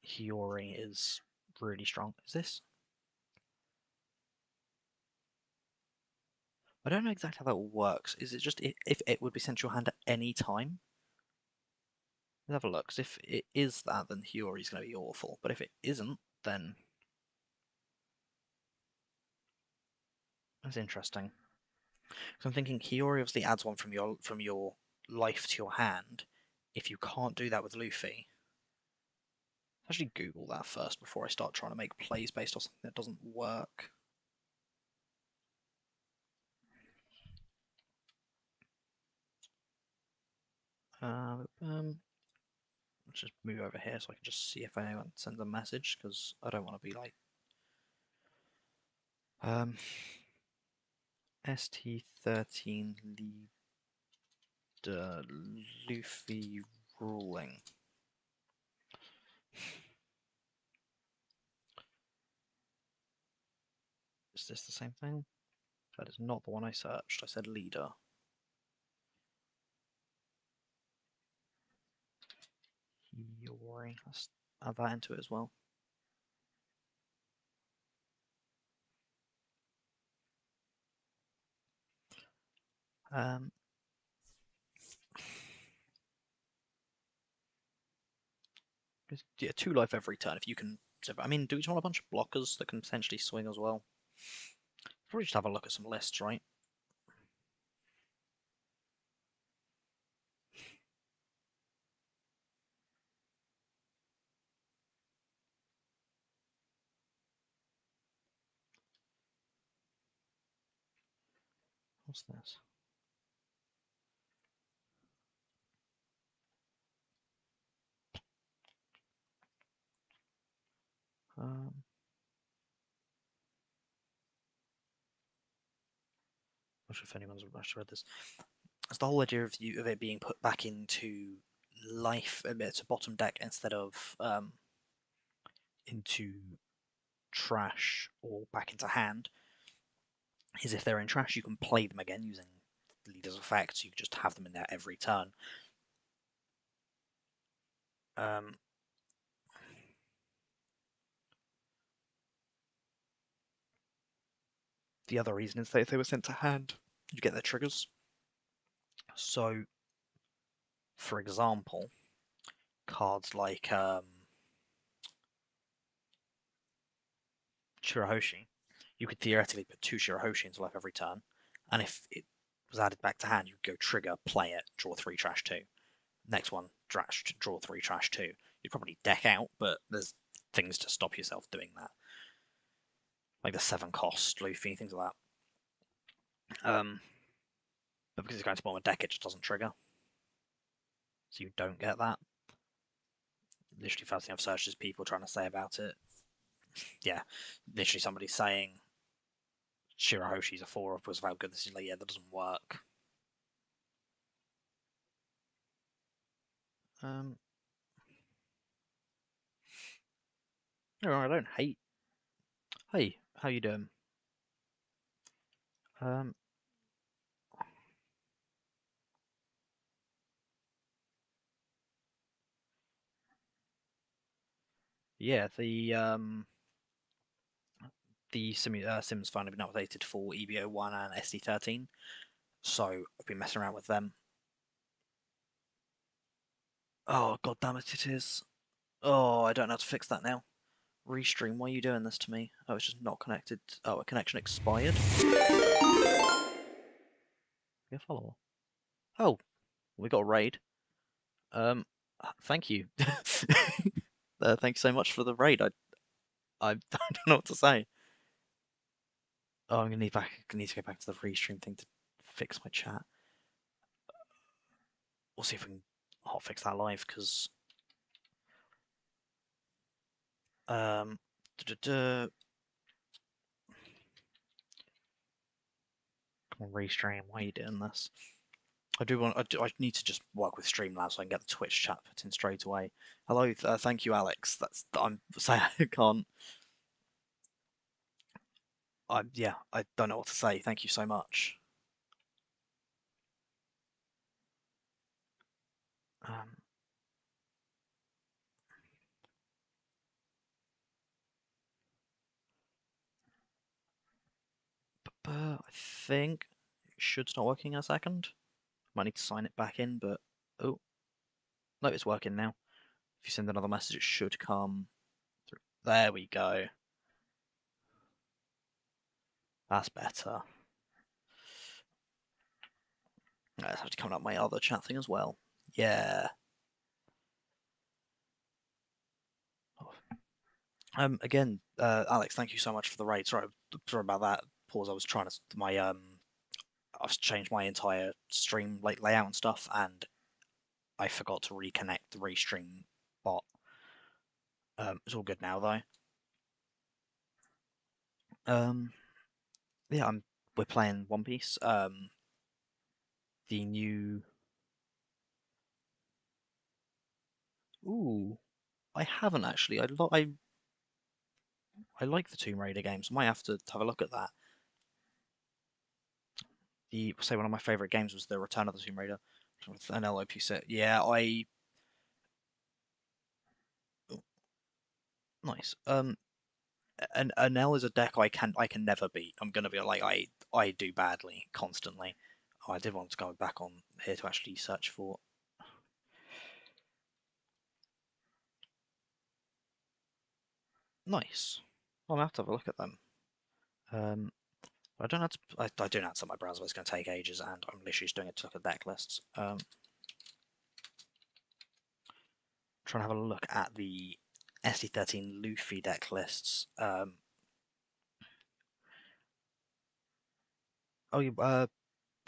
S1: Hiyori is really strong. Is this? I don't know exactly how that works. Is it just if it would be sent to your hand at any time? Let's have a look. Because if it is that, then Hiyori's going to be awful. But if it isn't, then that's interesting. So I'm thinking Hiyori obviously adds one from your life to your hand. If you can't do that with Luffy, let's actually Google that first before I start trying to make plays based on something that doesn't work. Let's just move over here so I can just see if anyone sends a message, because I don't want to be like ST13 leader Luffy ruling. Is this the same thing? That is not the one I searched. I said leader. Hiyori. Let's add that into it as well. Yeah, 2 life every turn if you can. I mean, do we just want a bunch of blockers that can potentially swing as well? Probably just have a look at some lists, right? What's this? Not sure if anyone's actually read this. It's the whole idea of it being put back into life, it's a bottom deck instead of into trash or back into hand is if they're in trash, you can play them again using Leader's effects. You just have them in there every turn. The other reason is that if they were sent to hand, you get their triggers. So, for example, cards like Shirahoshi, you could theoretically put 2 Shirahoshi into life every turn, and if it was added back to hand, you'd go trigger, play it, draw 3 trash 2. Next one, draw 3 trash 2. You'd probably deck out, but there's things to stop yourself doing that. Like the 7 cost, Luffy, things like that. But because it's going to spawn a deck, it just doesn't trigger. So you don't get that. Literally, first thing I've searched is people trying to say about it. Yeah, literally somebody saying Shirahoshi's a 4-up was about good. This is like, yeah, that doesn't work. No, I don't hate. Hey, how you doing? Um, yeah, the Sims phone have been updated for EB01 and ST13, so I've been messing around with them. Oh, god damn it, it is. Oh, I don't know how to fix that now. Restream, why are you doing this to me? Oh, it's just not connected. Oh, a connection expired. Be a follower. Oh, we got a raid. Thank you. Thank you so much for the raid. I don't know what to say. Oh, I'm gonna need to go back to the restream thing to fix my chat. We'll see if we can hotfix that live because um, come on, restream. Why are you doing this? I need to just work with Streamlabs so I can get the Twitch chat put in straight away. Hello, thank you, Alex. I'm saying I can't. Yeah, I don't know what to say. Thank you so much. Um, I think it should start working in a second. Might need to sign it back in, but oh no, it's working now. If you send another message, it should come through. There we go. That's better. I have to come up my other chat thing as well. Yeah. Again, Alex, thank you so much for the raid. Sorry about that pause. I was trying to I've changed my entire stream layout and stuff, and I forgot to reconnect the restream bot. It's all good now though. Yeah, we're playing One Piece. The new. Ooh, I haven't actually. I like the Tomb Raider games. I might have to have a look at that. One of my favorite games was the Return of the Tomb Raider with an LOP set. Yeah, oh, nice. An L is a deck I can never beat. I'm gonna be like I do badly constantly. Oh, I did want to go back on here to actually search for. Nice. I'll have to have a look at them. I don't have to. I do know how to set my browser, but it's going to take ages, and I'm literally just doing it to look at deck lists. Trying to have a look at the ST13 Luffy deck lists.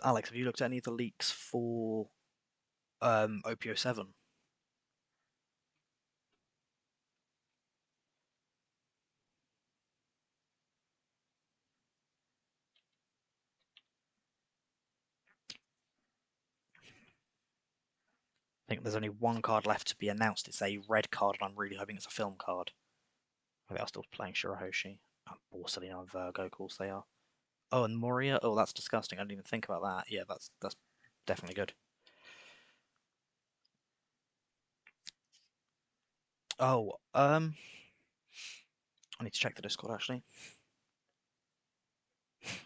S1: Alex, have you looked at any of the leaks for OPO7? I think there's only one card left to be announced. It's a red card, and I'm really hoping it's a film card. They are still playing Shirahoshi. Borsalino and Virgo, of course they are. Oh, and Moria. Oh, that's disgusting. I didn't even think about that. Yeah, that's definitely good. Oh, I need to check the Discord actually.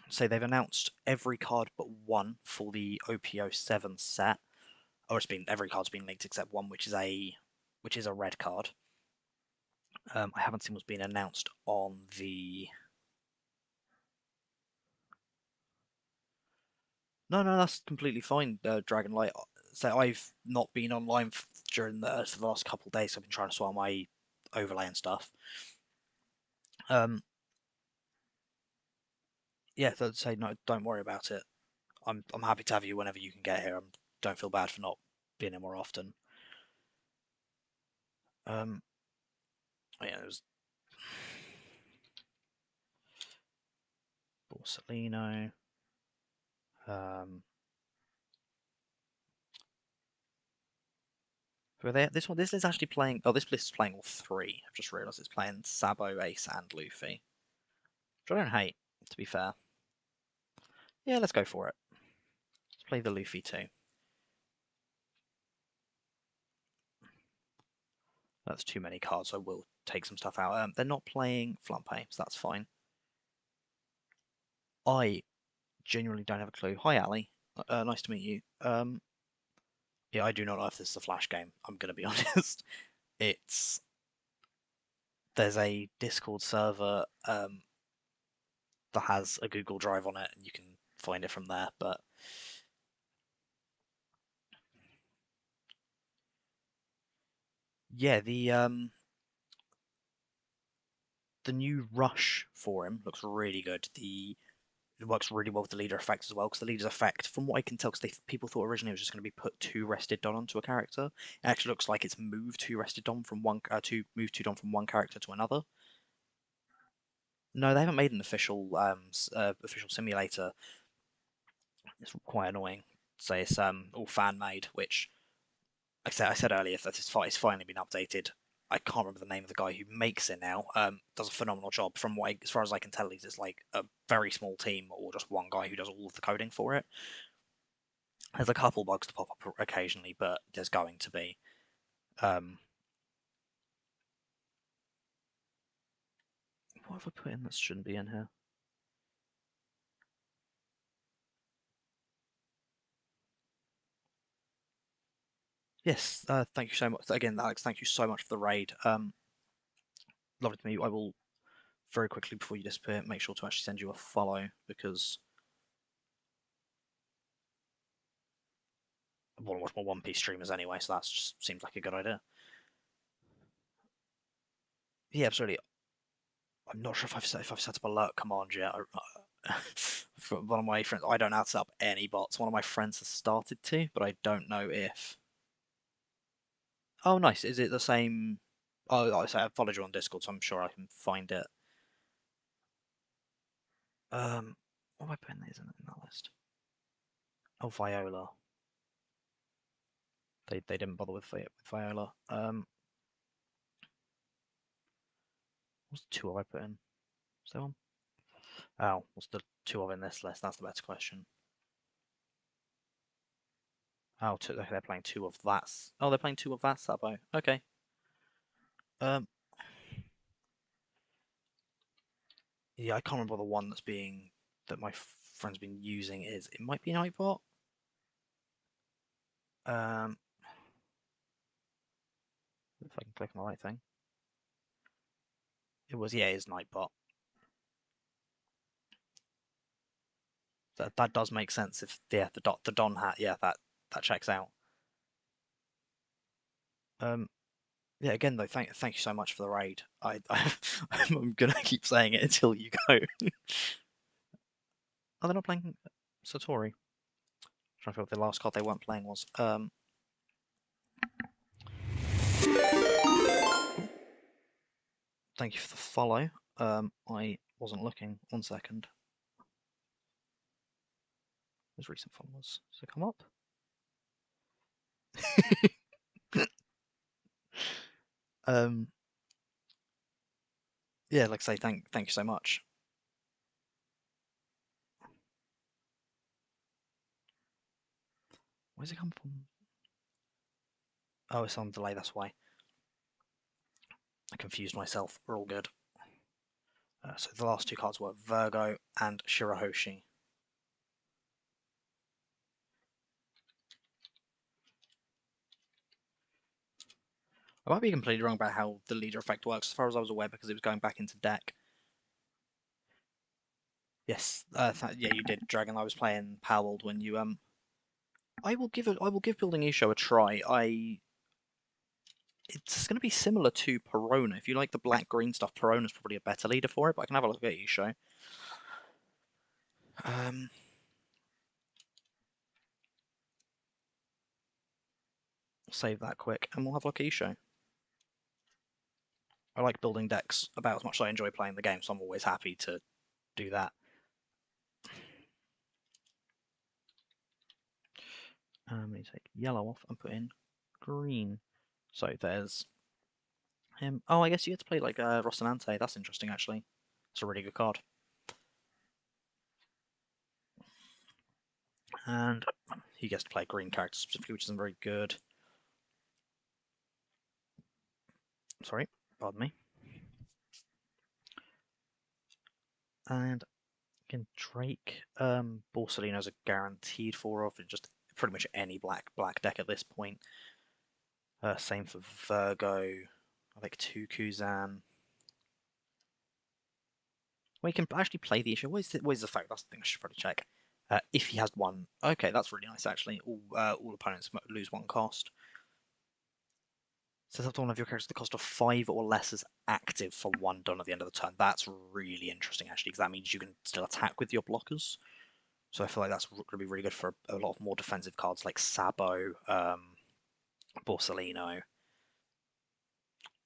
S1: So they've announced every card but one for the OP07 set. Or every card's been leaked except one, which is a red card. I haven't seen what's been announced on the. No, that's completely fine. Dragonlight. So I've not been online during for the last couple of days. So I've been trying to sort my overlay and stuff. Yeah, so I'd say no, don't worry about it. I'm happy to have you whenever you can get here. Don't feel bad for not being here more often. Yeah, it was Borsalino. This is actually playing. Oh, this list is playing all three. I've just realised it's playing Sabo, Ace, and Luffy, which I don't hate. To be fair, yeah, let's go for it. Let's play the Luffy too. That's too many cards, so we'll take some stuff out. They're not playing Flumpe, so that's fine. I genuinely don't have a clue. Hi, Ali. Nice to meet you. Yeah, I do not know if this is a flash game. I'm going to be honest. It's there's a Discord server that has a Google Drive on it, and you can find it from there. But yeah, the new Rush forum looks really good. It works really well with the leader effect as well, because the leader's effect, from what I can tell, because people thought originally it was just going to be put two rested Don onto a character. It actually looks like it's moved two rested Don from one from one character to another. No, they haven't made an official simulator. It's quite annoying. So it's all fan made, which I said earlier that it's finally been updated. I can't remember the name of the guy who makes it now. Does a phenomenal job. As far as I can tell, it's like a very small team or just one guy who does all of the coding for it. There's a couple bugs to pop up occasionally, but there's going to be. What have I put in that shouldn't be in here? Yes, thank you so much. Again, Alex, thank you so much for the raid. Lovely to meet you. I will very quickly, before you disappear, make sure to actually send you a follow, because I want to watch more One Piece streamers anyway, so that just seems like a good idea. Yeah, absolutely. I'm not sure if I've set up alert command yet. For one of my friends, I don't know how to set up any bots. One of my friends has started to, but I don't know if. Oh, nice. Is it the same? Oh, I followed you on Discord, so I'm sure I can find it. What have I put in that list? Oh, Viola. They didn't bother with Viola. What's the two have I put in? Is there one? Oh, what's the two of in this list? That's the better question. Oh, they're playing two of that. Oh, they're playing two of that Sabo. Okay. Um, yeah, I can't remember the one that my friend's been using is. It might be Nightbot. If I can click on the right thing. It is Nightbot. That does make sense if the Don hat, that checks out. Yeah, again though, thank you so much for the raid. I'm gonna keep saying it until you go. Oh, they're not playing Satori. I'm trying to figure what the last card they weren't playing was. Thank you for the follow. I wasn't looking. 1 second. Those recent followers. Does it come up? Yeah, like I say, thank you so much. Where's it come from? Oh, it's on delay, that's why. I confused myself. We're all good. So the last two cards were Virgo and Shirahoshi. I might be completely wrong about how the leader effect works, as far as I was aware, because it was going back into deck. Yes, yeah, you did, Dragon. I was playing Power when you I will give Building Isho a try. It's going to be similar to Perona. If you like the black green stuff, Perona's probably a better leader for it. But I can have a look at Isho. Um, save that quick, and we'll have a look at Isho. I like building decks about as much as I enjoy playing the game, so I'm always happy to do that. Let me take yellow off and put in green. So there's him. Oh, I guess you get to play like Rocinante. That's interesting, actually. It's a really good card. And he gets to play green characters specifically, which isn't very good. Sorry, pardon me. And again, Drake, Borsellino's a guaranteed 4 of just pretty much any black deck at this point. Same for Virgo. I think 2 Kuzan. Well, you can actually play the issue. What is the fact? That's the thing I should probably check. If he has one, okay, that's really nice actually. All opponents lose 1 cost. Set up to one of your characters at the cost of 5 or less as active for 1 done at the end of the turn. That's really interesting actually, because that means you can still attack with your blockers. So I feel like that's going to be really good for a lot of more defensive cards like Sabo, Borsellino.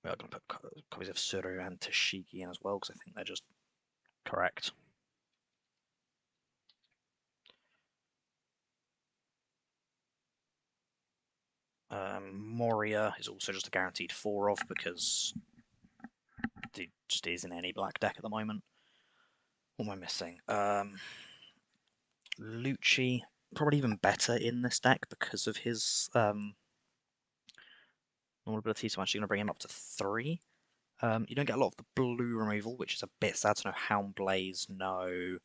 S1: We're going to put copies of Suru and Tashigi in as well, because I think they're just correct. Moria is also just a guaranteed 4 of, because it just is in any black deck at the moment. What am I missing? Lucci, probably even better in this deck because of his normal ability, so I'm actually going to bring him up to 3. You don't get a lot of the blue removal, which is a bit sad to know. Hound Blaze, no.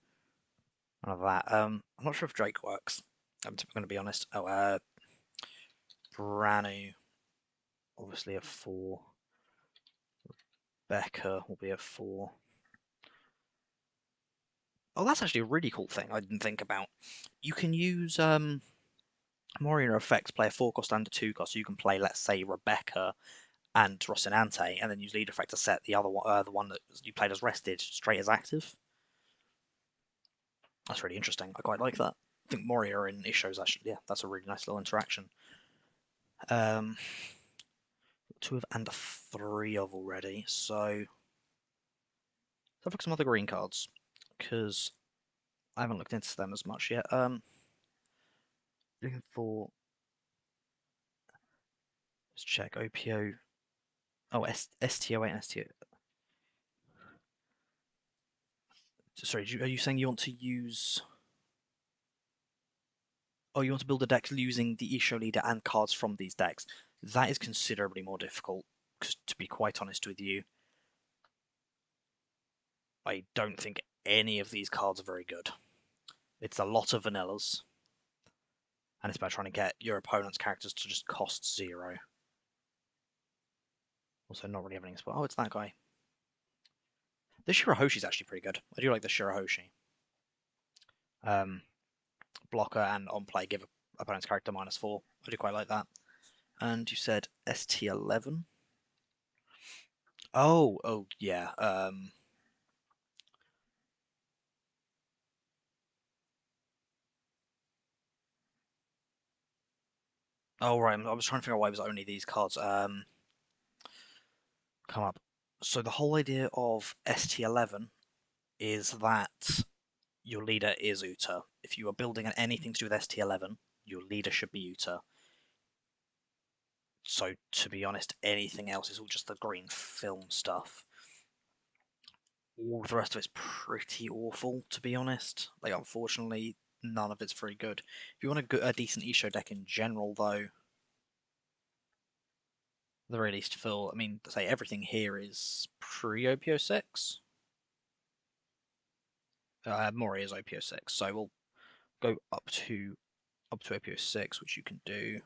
S1: None of that. I'm not sure if Drake works. I'm going to be honest. Oh, Branu, obviously a 4. Becca will be a 4. Oh, that's actually a really cool thing I didn't think about. You can use Moria effects, play a 4 cost and a 2 cost, so you can play, let's say, Rebecca and Rocinante, and then use lead effect to set the other one, the one that you played as rested, straight as active. That's really interesting. I quite like that. I think Moria in Isho's actually, yeah, that's a really nice little interaction. 2 of and a 3 of already, so let's have a look at some other green cards, because I haven't looked into them as much yet. Looking for, let's check OPO. Oh, ST08 and ST. Sorry, are you saying you want to use? Oh, you want to build a deck using the Isho leader and cards from these decks? That is considerably more difficult. Because to be quite honest with you, I don't think any of these cards are very good. It's a lot of vanillas, and it's about trying to get your opponent's characters to just cost 0. Also, not really having any spot. Oh, it's that guy. The Shirahoshi's actually pretty good. I do like the Shirahoshi. Blocker and on play give opponent's character -4. I do quite like that. And you said ST11? Oh yeah. Oh right. I was trying to figure out why it was only these cards. Come up. So the whole idea of ST11 is that your leader is Uta. If you are building anything to do with ST11, your leader should be Uta. So to be honest, anything else is all just the green film stuff. All the rest of it's pretty awful, to be honest. Like, unfortunately, none of it's very good. If you want a decent Isho deck in general, though, at the very least, Phil, I mean, to say everything here is pre-OPO6. Mori is OPO6, so we'll go up to OPO6, which you can do.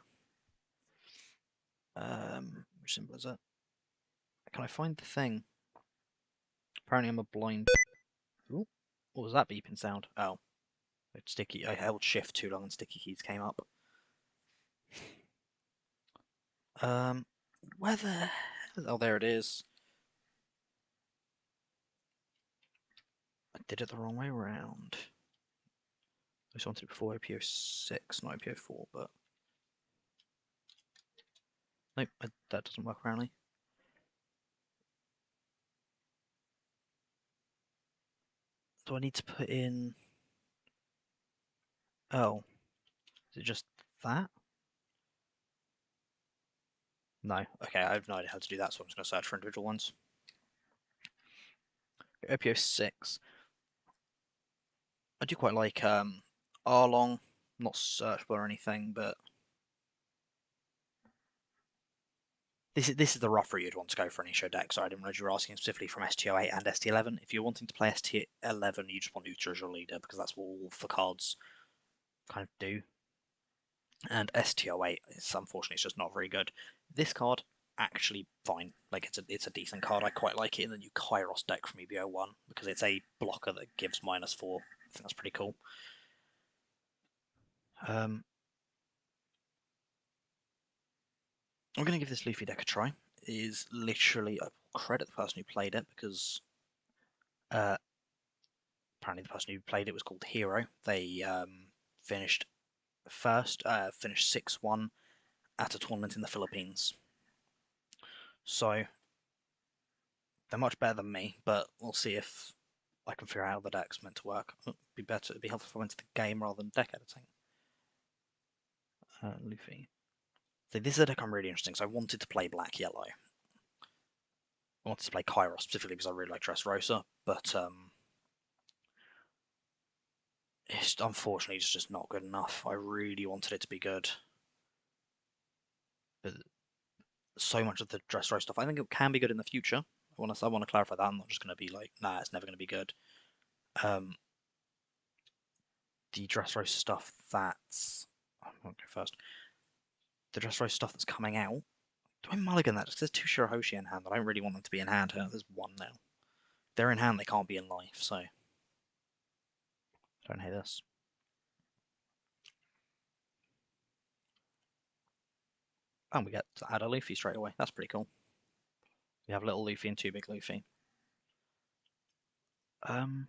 S1: Which symbol is it? Can I find the thing? Apparently, I'm a blind. Ooh, what was that beeping sound? Oh, sticky. I held shift too long and sticky keys came up. Um, where the hell? Oh, there it is. I did it the wrong way around. I just wanted it before OPO6, not OPO4, but nope, that doesn't work apparently. Do I need to put in? Oh, is it just that? No. Okay, I have no idea how to do that, so I'm just going to search for individual ones. OPO6. I do quite like Arlong, not searchable or anything, but this is the rough route you'd want to go for an Isho deck. So I didn't realize you were asking specifically from ST08 and ST11. If you're wanting to play ST11, you just want Uta as your leader because that's what all the cards kind of do. And ST08 is unfortunately it's just not very good. This card actually fine. Like it's a decent card. I quite like it in the new Kairos deck from EB01 because it's a blocker that gives -4. I think that's pretty cool. I'm going to give this Luffy deck a try. It is literally, I credit the person who played it because apparently the person who played it was called Hero. They finished first, finished 6-1 at a tournament in the Philippines. So they're much better than me, but we'll see if I can figure out how the deck's meant to work. It'd be helpful if I went to the game rather than deck editing. Luffy. So this is a deck I'm really interesting. So I wanted to play black yellow. I wanted to play Kairos specifically because I really like Dressrosa, but unfortunately it's just not good enough. I really wanted it to be good, but so much of the Dressrosa stuff, I think it can be good in the future. I want to clarify that. I'm not just going to be like, nah, it's never going to be good. The Dressrosa stuff that's I'm going to go first. The Dressrosa stuff that's coming out. Do I mulligan that? Because there's two Shirahoshi in hand. I don't really want them to be in hand. There's one now. If they're in hand, they can't be in life. So don't hate this. And we get to add a Luffy straight away. That's pretty cool. We have little Luffy and two big Luffy. I'm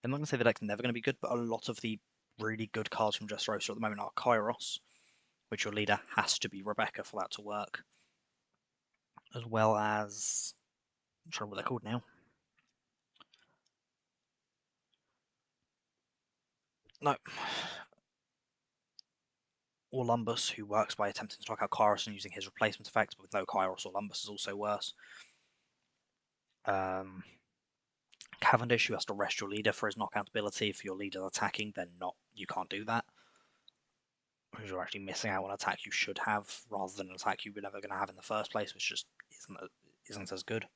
S1: not going to say the deck's never going to be good, but a lot of the really good cards from Dressrosa at the moment are Kairos, which your leader has to be Rebecca for that to work, as well as I'm trying to remember what they're called now. No, Olympus, who works by attempting to knock out Kairos and using his replacement effects, but with no Kairos, Olympus is also worse. Cavendish, who has to rest your leader for his knockout ability. If your leader attacking, then you can't do that. Because you're actually missing out on an attack you should have, rather than an attack you were never going to have in the first place, which just isn't as good.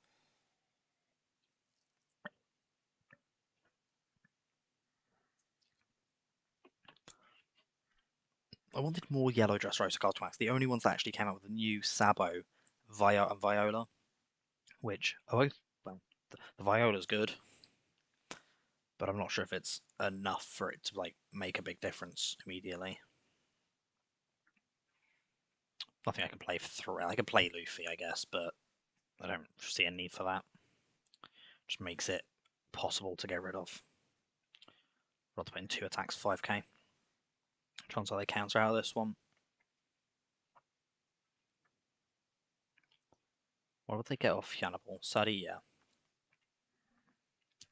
S1: I wanted more yellow Dressrosa cards to max. The only ones that actually came out with the new Sabo, Vio, and Viola, which well, the Viola's good, but I'm not sure if it's enough for it to like make a big difference immediately. Nothing I can play through. I can play Luffy, I guess, but I don't see a need for that. Just makes it possible to get rid of. Rather put in 2 attacks, 5k. Chances are they counter out of this one. What would they get off Hannibal? Sadie, yeah.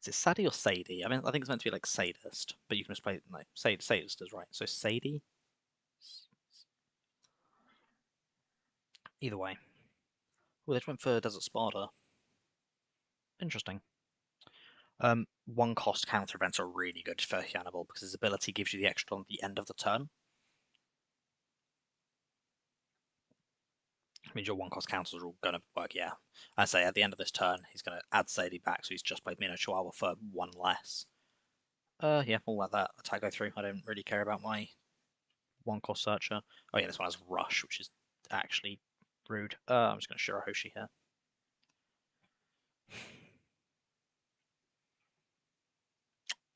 S1: Is it Sadie or Sadie? I mean, I think it's meant to be like sadist, but you can just play like sadist is right. So Sadie. Either way. Oh, they just went for Desert Sparta. Interesting. One cost counter events are really good for Hannibal because his ability gives you the extra on the end of the turn. It means your one cost counters are all going to work, yeah. I say at the end of this turn, he's going to add Sadie back, so he's just played Mino Chihuahua for one less. Yeah, we'll let that attack go through. I don't really care about my one cost searcher. Oh yeah, this one has Rush, which is actually rude. I'm just going to Shirahoshi here.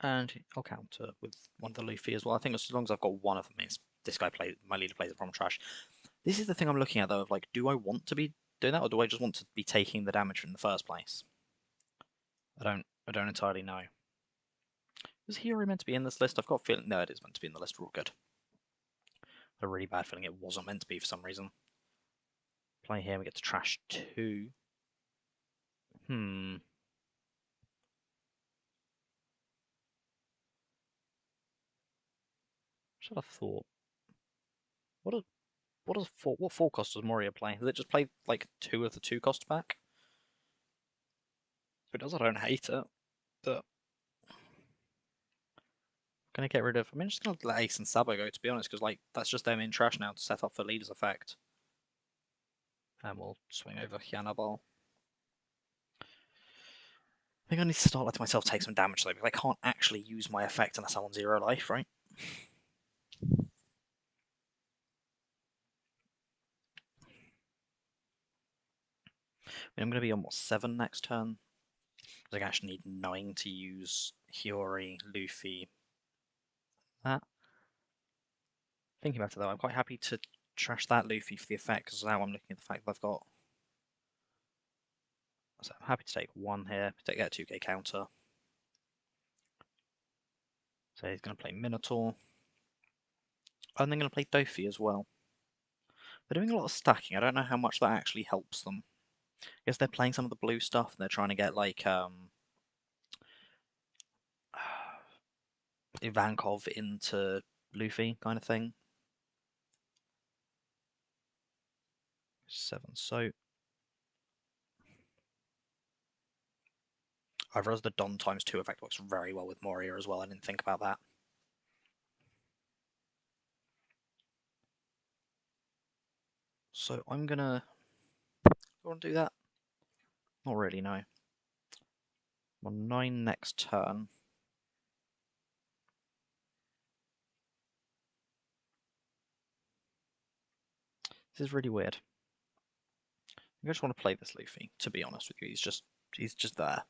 S1: And I'll counter with one of the Luffy as well. I think as long as I've got one of them, means this guy my leader plays it from trash. This is the thing I'm looking at though, of like, do I want to be doing that, or do I just want to be taking the damage in the first place? I don't entirely know. Was Hiyori meant to be in this list? I've got a feeling no, it is meant to be in the list. We're all good. A really bad feeling it wasn't meant to be for some reason. Play here, we get to trash 2. Should have thought. What 4 cost does Moria play? Does it just play like 2 of the 2 costs back? If it does, I don't hate it. But I'm gonna get rid of. I'm just gonna let Ace and Sabo go, to be honest, because like that's just them in trash now to set up for leader's effect. And we'll swing over Hannibal. I think I need to start letting myself take some damage though, because I can't actually use my effect unless I'm on 0 life, right? I'm going to be on, what, 7 next turn? I actually need 9 to use Hiyori, Luffy, that. Thinking about it though, I'm quite happy to trash that Luffy for the effect, because now I'm looking at the fact that I've got... So I'm happy to take 1 here, to get a 2k counter. So he's going to play Minotaur. And then going to play Dofi as well. They're doing a lot of stacking, I don't know how much that actually helps them. I guess they're playing some of the blue stuff, and they're trying to get like Ivankov into Luffy kind of thing. 7, so I realised the Don times 2 effect works very well with Moria as well. I didn't think about that. So I'm gonna go and do that. Not really, no. I'm on 9 next turn. This is really weird. I just want to play this Luffy, to be honest with you. He's just there.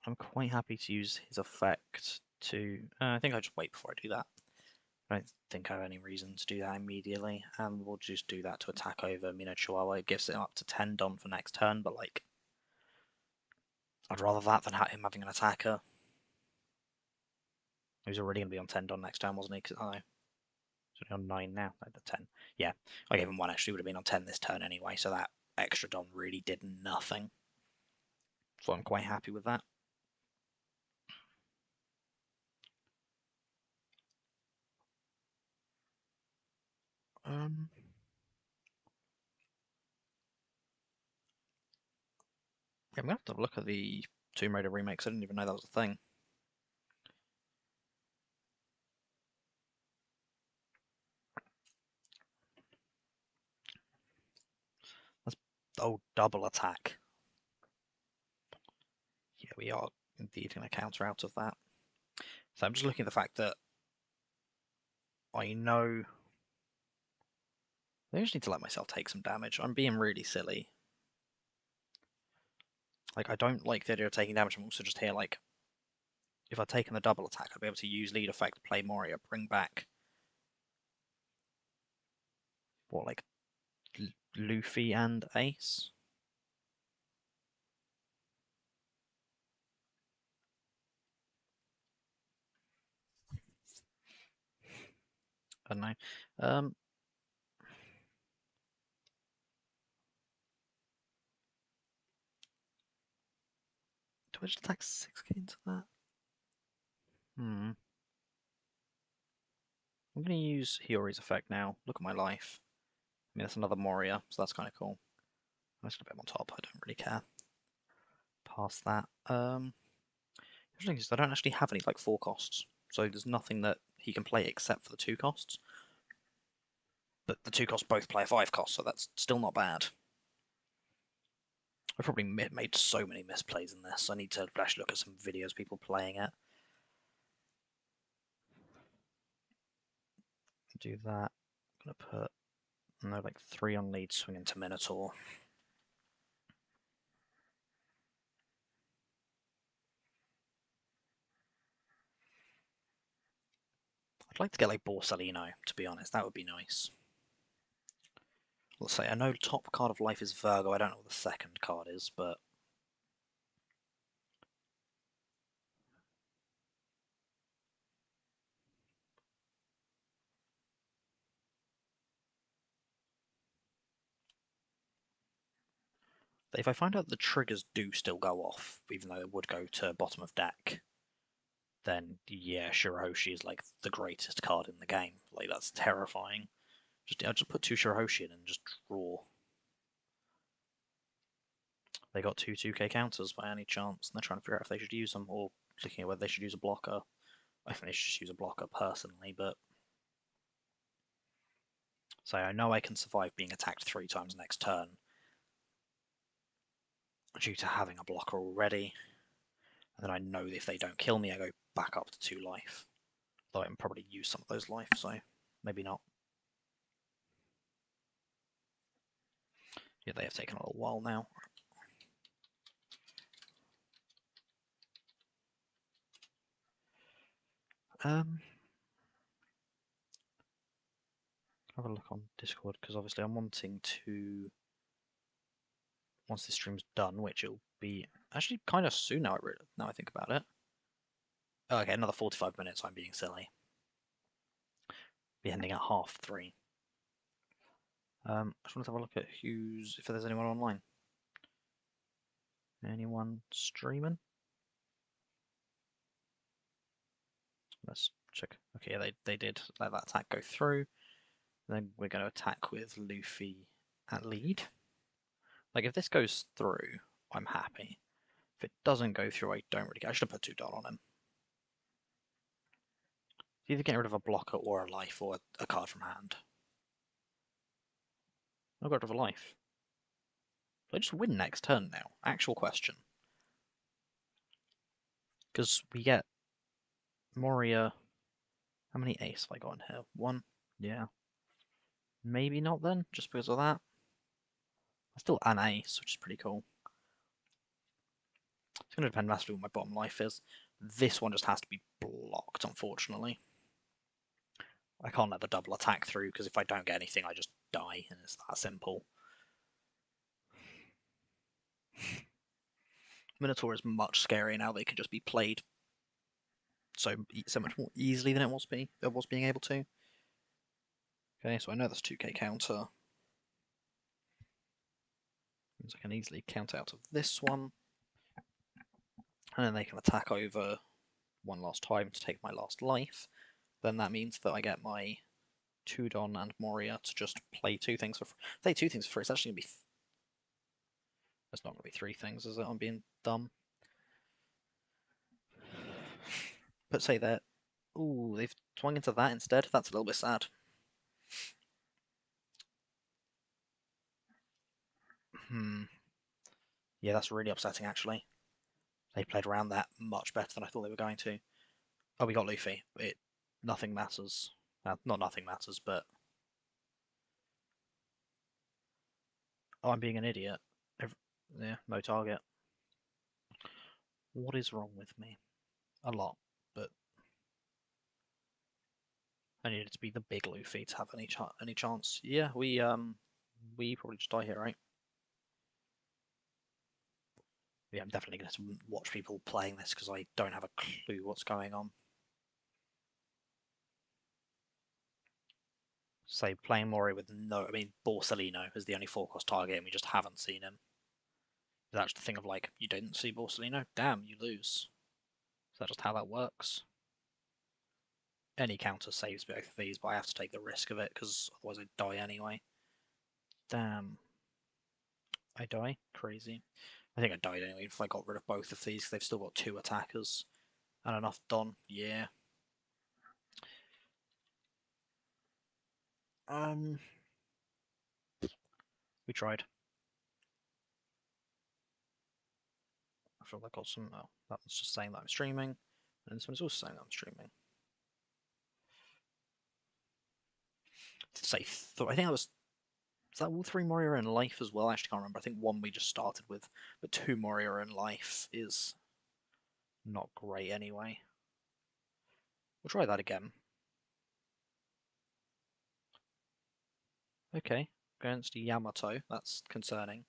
S1: I'm quite happy to use his effect to... I think I'll just wait before I do that. I don't think I have any reason to do that immediately, and we'll just do that to attack over Mino Chihuahua. It gives him up to 10 Don for next turn, but like, I'd rather that than him having an attacker. He was already going to be on 10 Don next turn, wasn't he? Cause, he's only on 9 now, like the 10. Yeah, I gave him 1 extra, he would have been on 10 this turn anyway, so that extra Don really did nothing. So I'm quite happy with that. Yeah, I'm going to have to look at the Tomb Raider remakes. I didn't even know that was a thing. That's double attack. Yeah, we are indeed going to counter out of that. So I'm just looking at the fact that I know I just need to let myself take some damage. I'm being really silly. Like, I don't like the idea of taking damage. I'm also just here, like, if I'd taken the double attack, I'd be able to use lead effect, play Moria, bring back, what, like, Luffy and Ace? I don't know. Do I just attack 6k into that? I'm going to use Hiyori's effect now. Look at my life. I mean, that's another Moria, so that's kind of cool. I'm just going to put him on top. I don't really care. past that. The thing is, I don't actually have any like 4 costs, so there's nothing that he can play except for the 2 costs. But the 2 costs both play a 5 cost, so that's still not bad. I've probably made so many misplays in this. I need to actually look at some videos of people playing it. Do that. I'm gonna put like 3 on lead, swing into Minotaur. I'd like to get like Borsellino, to be honest. That would be nice. Let's say I know top card of life is Virgo. I don't know what the second card is, but if I find out the triggers do still go off, even though it would go to bottom of deck, then yeah, Shirahoshi is like the greatest card in the game. Like that's terrifying. I'll just put 2 Shirahoshi in and just draw. They got 2 2k counters by any chance, and they're trying to figure out if they should use them, or looking at whether they should use a blocker. I think they should just use a blocker personally, but so I know I can survive being attacked 3 times next turn due to having a blocker already. And then I know if they don't kill me, I go back up to 2 life. Though I can probably use some of those life, so maybe not. Yeah, they have taken a little while now. Have a look on Discord, because obviously I'm wanting to, once this stream's done, which it'll be actually kind of soon now I think about it. Oh, okay, another 45 minutes, I'm being silly. Be ending at 3:30. I just want to have a look at if there's anyone online. Anyone streaming? Let's check. Okay, yeah, they did let that attack go through. Then we're going to attack with Luffy at lead. Like, if this goes through, I'm happy. If it doesn't go through, I don't really care. I should have put $2 on him. Either getting rid of a blocker or a life or a card from hand. I've got rid of a life. Do I just win next turn now? Actual question. Because we get Moria. How many ace have I got in here? 1? Yeah. Maybe not then, just because of that. I still an ace, which is pretty cool. It's going to depend massively what my bottom life is. This one just has to be blocked, unfortunately. I can't let the double attack through, because if I don't get anything, I just die, and it's that simple. Minotaur is much scarier now. They can just be played so much more easily than it was being able to. Okay, so I know that's 2k counter. Means I can easily count out of this one. And then they can attack over one last time to take my last life. Then that means that I get my Tudon and Moria to just play 2 things for free. Play 2 things for free, it's actually going to be... It's not going to be 3 things, is it? I'm being dumb. But say that... Ooh, they've swung into that instead. That's a little bit sad. Yeah, that's really upsetting, actually. They played around that much better than I thought they were going to. Oh, we got Luffy. Nothing matters. Not nothing matters, but... Oh, I'm being an idiot. Yeah, no target. What is wrong with me? A lot, but... I needed to be the big Luffy to have any chance. Yeah, we probably just die here, right? Yeah, I'm definitely going to watch people playing this because I don't have a clue what's going on. Say playing Mori with no, I mean Borsellino is the only 4-cost target, and we just haven't seen him. That's the thing of like, you didn't see Borsellino, damn, you lose. Is that just how that works? Any counter saves both of these, but I have to take the risk of it because otherwise I die anyway. Damn. I die? Crazy. I think I died anyway if I got rid of both of these, because they've still got 2 attackers and enough Don. Yeah. We tried. I feel like I got some. Oh, that one's just saying that I'm streaming, and this one's also saying that I'm streaming. Say, I think that was. Is that all 3 Moria in life as well? I actually can't remember. I think 1 we just started with, but 2 Moria in life is not great anyway. We'll try that again. Okay, against Yamato. That's concerning.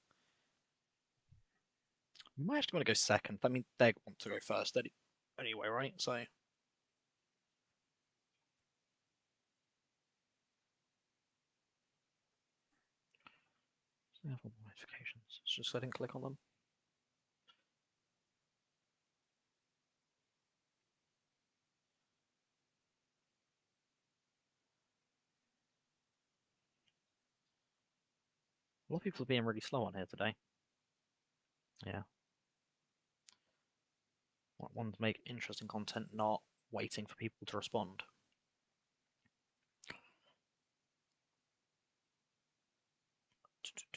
S1: We might actually want to go second. I mean, they want to go first anyway, right? So. Notifications. It's just I didn't click on them. A lot of people are being really slow on here today. Yeah. Want to make interesting content, not waiting for people to respond.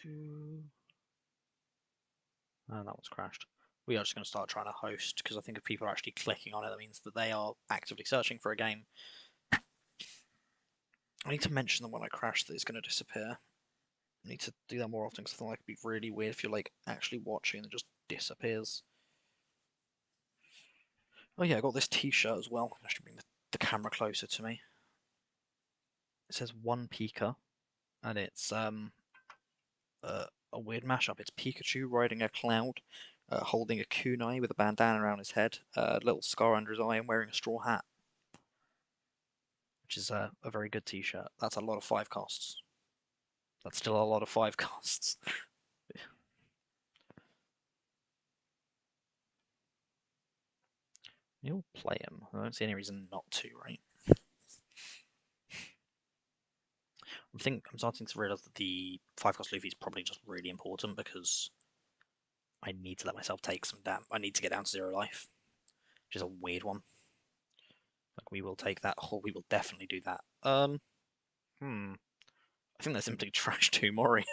S1: And that one's crashed. We are just going to start trying to host, because I think if people are actually clicking on it, that means that they are actively searching for a game. I need to mention that when I crash that it's going to disappear. I need to do that more often, because I think that could be really weird if you're like actually watching and it just disappears. Oh yeah, I got this t-shirt as well. I should bring the camera closer to me. It says One Pika, and it's a weird mashup. It's Pikachu riding a cloud, holding a kunai with a bandana around his head, a little scar under his eye, and wearing a straw hat, which is a very good t-shirt. That's a lot of 5 costs. That's still a lot of 5 costs. You'll play him. I don't see any reason not to, right? I'm starting to realize that the 5 cost Luffy is probably just really important, because I need to let myself take some damage. I need to get down to 0 life, which is a weird one. Like, we will take that. Oh, we will definitely do that. I think they simply trashed 2 Moria.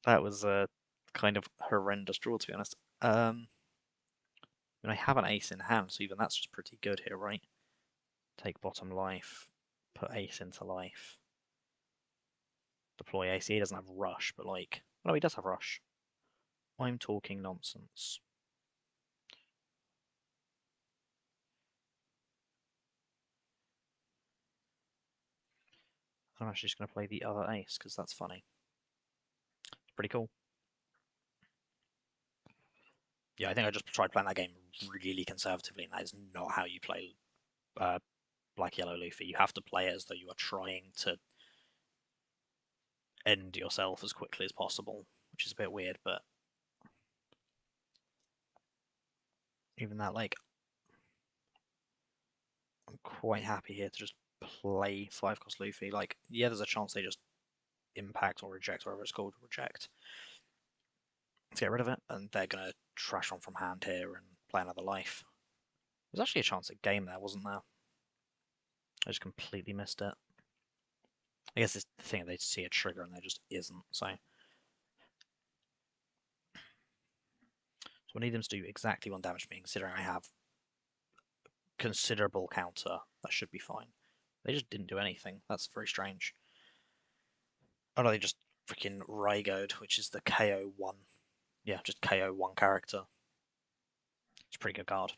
S1: That was a kind of horrendous draw, to be honest. I have an ace in hand, so even that's just pretty good here, right? Take bottom life, put ace into life, deploy ace. He doesn't have rush, but like, no, he does have rush. I'm talking nonsense. I'm actually just going to play the other ace, because that's funny. It's pretty cool. Yeah, I think I just tried playing that game really conservatively, and that is not how you play Black Yellow Luffy. You have to play it as though you are trying to end yourself as quickly as possible, which is a bit weird, but even that, like, I'm quite happy here to just play 5 cost Luffy. Like, yeah, there's a chance they just impact or reject, whatever it's called, reject, to get rid of it, and they're going to trash on from hand here and play another life. There's actually a chance at game there, wasn't there? I just completely missed it. I guess it's the thing, they see a trigger and there just isn't, so. So I need them to do exactly 1 damage to me, considering I have considerable counter. That should be fine. They just didn't do anything. That's very strange. Oh no, they just freaking Rygoed, which is the KO1. Yeah, just KO1 character. It's a pretty good card.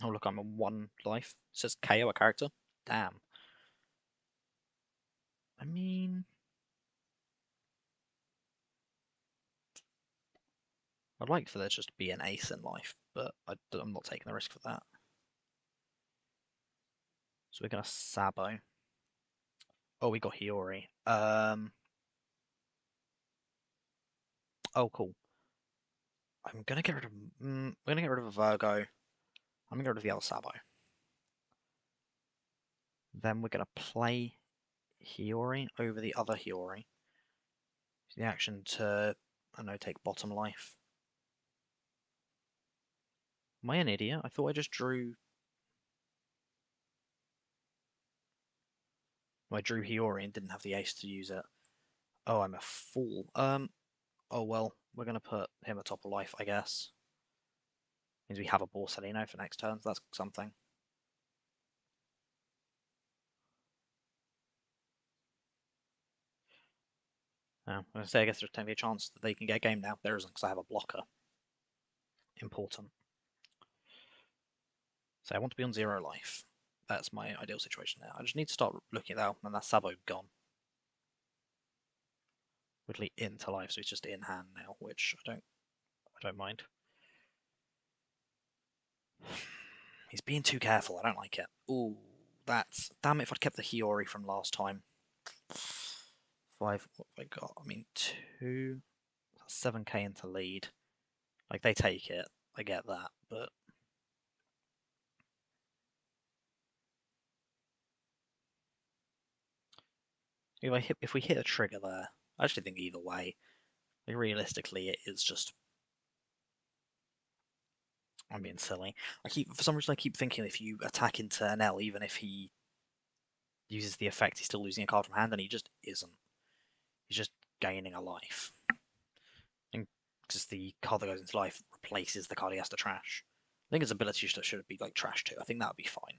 S1: Oh look, I'm on 1 life. It says KO a character? Damn. I mean, I'd like for there just to be an ace in life, but I'm not taking the risk for that. So we're going to Sabo. Oh, we got Hiyori. Oh, cool. I'm gonna get rid of. We're gonna get rid of a Virgo. I'm gonna get rid of the other Sabo. Then we're gonna play Hiyori over the other Hiyori. The action to and no take bottom life. Am I an idiot? I thought I just drew... I drew Hiyori and didn't have the ace to use it. Oh, I'm a fool. Oh well, we're going to put him atop of life, I guess. Means we have a Borsellino for next turn, so that's something. I say I guess there's technically a chance that they can get a game now. There isn't, because I have a blocker. Important. So I want to be on 0 life. That's my ideal situation now. I just need to start looking at that, and that's Sabo gone. Whitley into life, so he's just in hand now, which I don't mind. He's being too careful, I don't like it. Ooh, that's... Damn it if I'd kept the Hiyori from last time. 5, what have I got? I mean, 2... 7k into lead. Like, they take it, I get that, but... If we hit a trigger there, I actually think either way, like, realistically, it is just... I'm being silly. For some reason, I keep thinking if you attack into an L, even if he uses the effect, he's still losing a card from hand, and he just isn't. He's just gaining a life. And just the card that goes into life replaces the card he has to trash. I think his ability should be like trash too. I think that would be fine.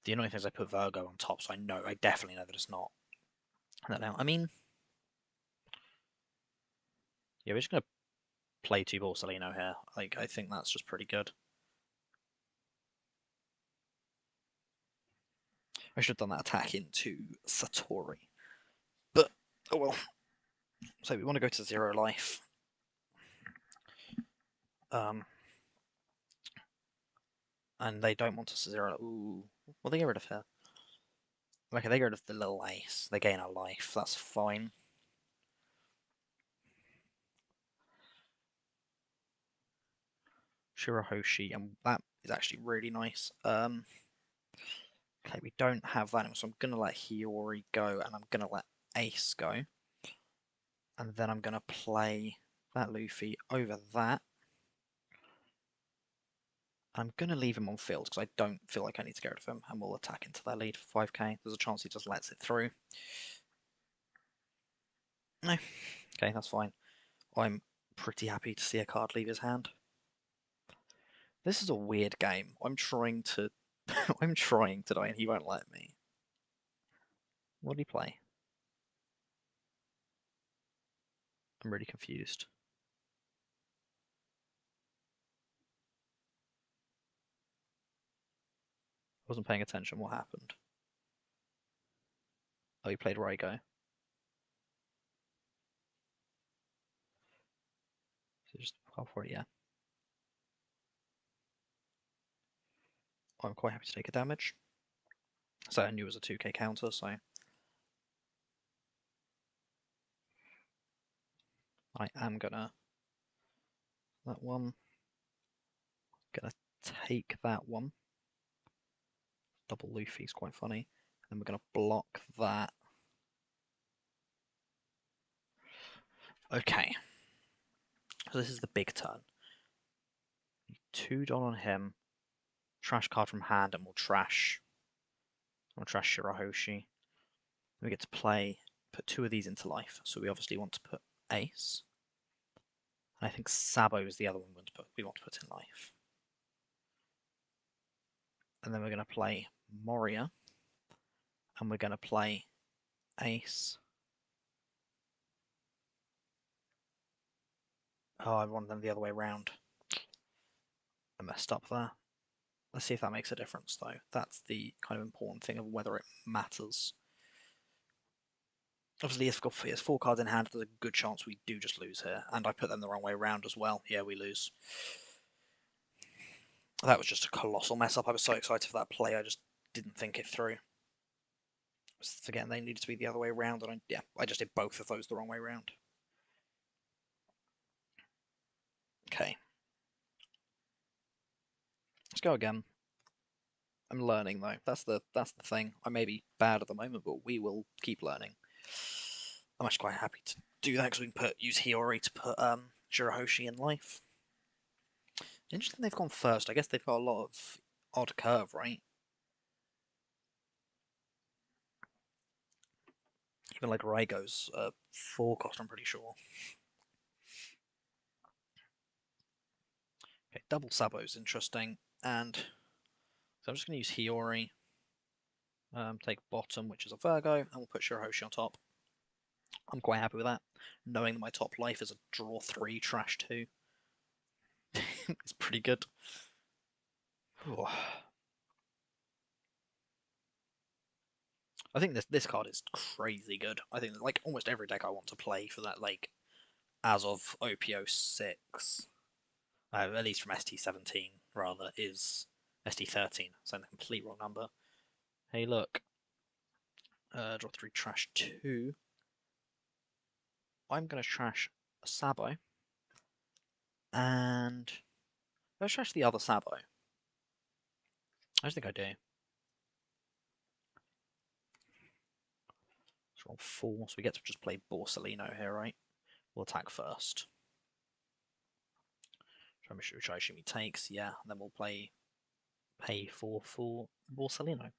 S1: The annoying thing is I put Virgo on top, so I definitely know that it's not. I don't know. I mean, yeah, we're just gonna play 2 Borsellino here. Like, I think that's just pretty good. I should have done that attack into Satori. But, oh well. So we want to go to 0 life. And they don't want us to 0. Ooh. Well, they get rid of her. Okay, they get rid of the little ace. They gain a life. That's fine. Shirahoshi, and that is actually really nice. Okay, we don't have that, so I'm going to let Hiyori go, and I'm going to let Ace go. And then I'm going to play that Luffy over that. I'm going to leave him on field, because I don't feel like I need to get rid of him, and we'll attack into their lead for 5k. There's a chance he just lets it through. No. Okay, that's fine. I'm pretty happy to see a card leave his hand. This is a weird game. I'm trying to I'm trying to die and he won't let me. What did he play? I'm really confused. I wasn't paying attention. What happened? Oh, he played Raigo. So just half for it, yeah. I'm quite happy to take a damage. So I knew it was a 2k counter, so I am gonna that one. Gonna take that one. Double Luffy's quite funny. And we're gonna block that. Okay. So this is the big turn. $2 on him. Trash card from hand, and we'll trash Shirahoshi. We get to put 2 of these into life. So we obviously want to put Ace. And I think Sabo is the other one we want to put in life. And then we're going to play Moria. And we're going to play Ace. Oh, I want them the other way around. I messed up there. Let's see if that makes a difference, though. That's the kind of important thing of whether it matters. Obviously, if he has 4 cards in hand, there's a good chance we do just lose here. And I put them the wrong way around as well. Yeah, we lose. That was just a colossal mess up. I was so excited for that play, I just didn't think it through. Again, they needed to be the other way around, and I just did both of those the wrong way around. Okay. Let's go again. I'm learning though. That's the thing. I may be bad at the moment, but we will keep learning. I'm actually quite happy to do that because we can use Hiyori to put Shirahoshi in life. Interesting they've gone first. I guess they've got a lot of odd curve, right? Even like Raigo's 4 cost, I'm pretty sure. Okay, double Sabo's interesting, and so I'm just going to use Hiyori. Take bottom, which is a Virgo, and we'll put Shirahoshi on top. I'm quite happy with that, knowing that my top life is a draw 3 trash 2. It's pretty good. I think this card is crazy good. I think like almost every deck I want to play for that, like as of OP06, at least from ST13 rather, is ST13. So the complete wrong number. Hey, look, draw 3 trash 2. I'm gonna trash a Sabo, and let's trash the other Sabo. I don't think I do. Let's roll 4, so we get to just play Borsalino here, right? We'll attack first. Which I assume he takes, yeah. And then we'll pay for Borsalino.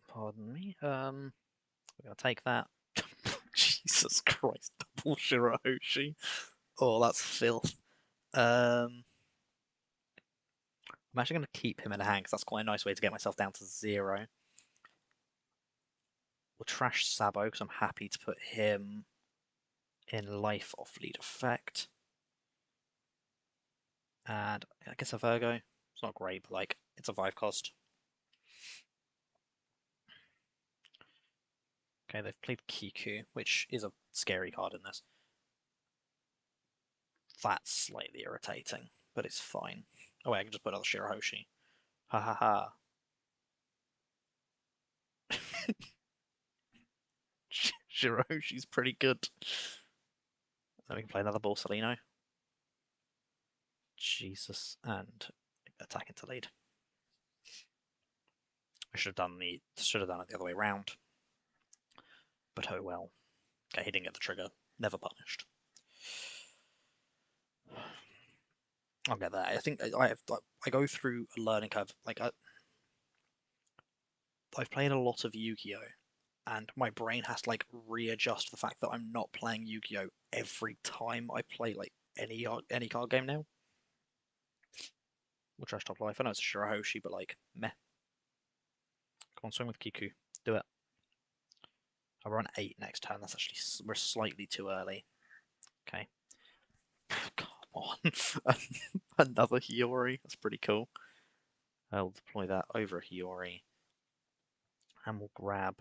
S1: Pardon me. We're gonna take that. Jesus Christ, double Shirahoshi. Oh, that's filth. I'm actually going to keep him in hand because that's quite a nice way to get myself down to 0. We'll trash Sabo because I'm happy to put him in life off lead effect. And I guess a Virgo. It's not great, but like it's a 5 cost. Okay, they've played Kiku, which is a scary card in this. That's slightly irritating, but it's fine. Oh wait, I can just put another Shirahoshi. Ha ha ha. Shirahoshi's pretty good. Then we can play another Borsalino. Jesus, and attack into lead. I should have done it the other way around. But oh well. Okay, he didn't get the trigger. Never punished. I'll get that. I think I go through a learning curve. Like I've played a lot of Yu-Gi-Oh, and my brain has to like readjust to the fact that I'm not playing Yu-Gi-Oh every time I play like any card game now. We'll trash top life. I know it's a Shirahoshi, but like meh. Come on, swing with Kiku. Do it. I'll run 8 next turn. That's actually we're slightly too early. Okay. Come on. Another Hiyori. That's pretty cool. I'll deploy that over a Hiyori. And we'll grab...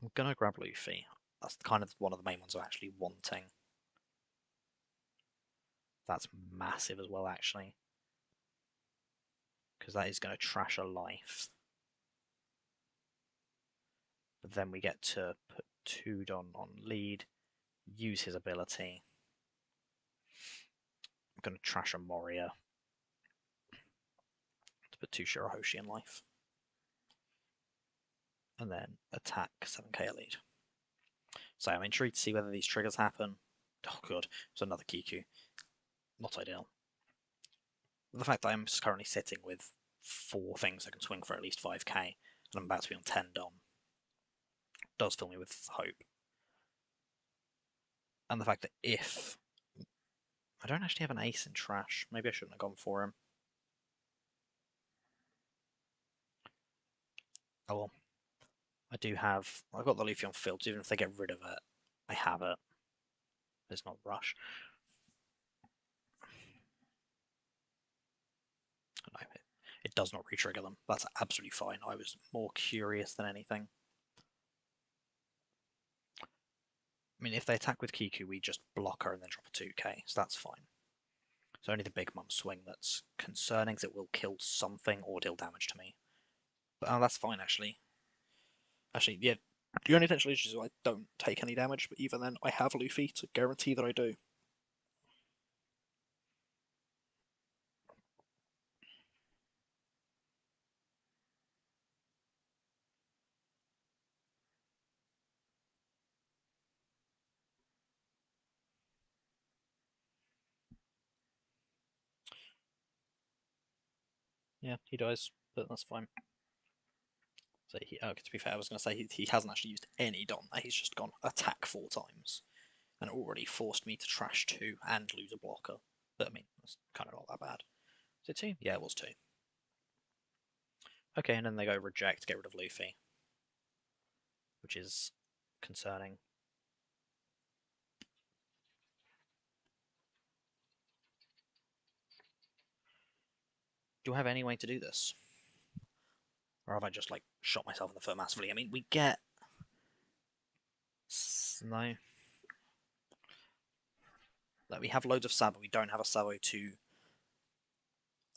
S1: I'm going to grab Luffy. That's kind of one of the main ones I'm actually wanting. That's massive as well, actually. Because that is going to trash a life. But then we get to put Tudon on lead, use his ability. I'm going to trash a Moria to put 2 Shirahoshi in life. And then attack 7k at lead. So I'm intrigued to see whether these triggers happen. Oh god, it's another Kiku. Not ideal. The fact that I'm currently sitting with 4 things that can swing for at least 5k, and I'm about to be on 10 dom, does fill me with hope. And the fact that if... I don't actually have an ace in trash, maybe I shouldn't have gone for him. Oh well. I do have... I've got the Luffy on field, so even if they get rid of it, I have it. It's not rush. No, it does not re-trigger them. That's absolutely fine. I was more curious than anything. I mean, if they attack with Kiku, we just block her and then drop a 2k, so that's fine. So only the big mum swing that's concerning, because it will kill something or deal damage to me. But that's fine, actually. Actually, yeah, The only potential issue is I don't take any damage, but even then, I have Luffy to guarantee that I do. Yeah, he dies, but that's fine. So to be fair, I was going to say he hasn't actually used any Don. He's just gone attack 4 times, and already forced me to trash 2 and lose a blocker. But I mean, that's kind of not that bad. Is it 2? Yeah, it was 2. Okay, and then they go reject, get rid of Luffy, which is concerning. Do I have any way to do this? Or have I just, like, shot myself in the foot massively? I mean, we get... No. Like, we have loads of Sabo, we don't have a Sabo to...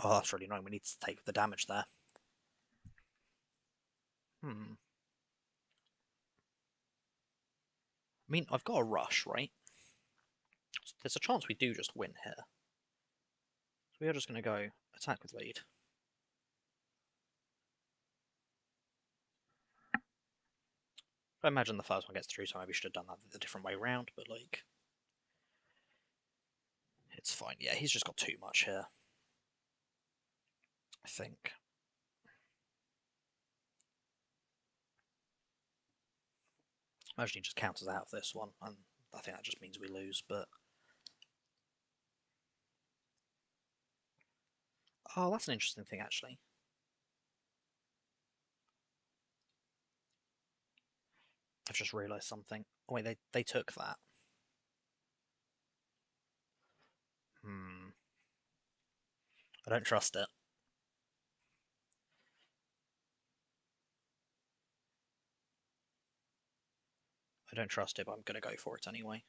S1: Oh, that's really annoying, we need to take the damage there. I mean, I've got a rush, right? So there's a chance we do just win here. So we are just going to go attack with lead. I imagine the first one gets through, so maybe we should have done that a different way around, but, like... It's fine. Yeah, he's just got too much here. I think. Imagine he just counters out of this one, and I think that just means we lose, but... Oh, that's an interesting thing, actually. I've just realised something. Oh, wait, they took that. I don't trust it. I don't trust it, but I'm going to go for it anyway.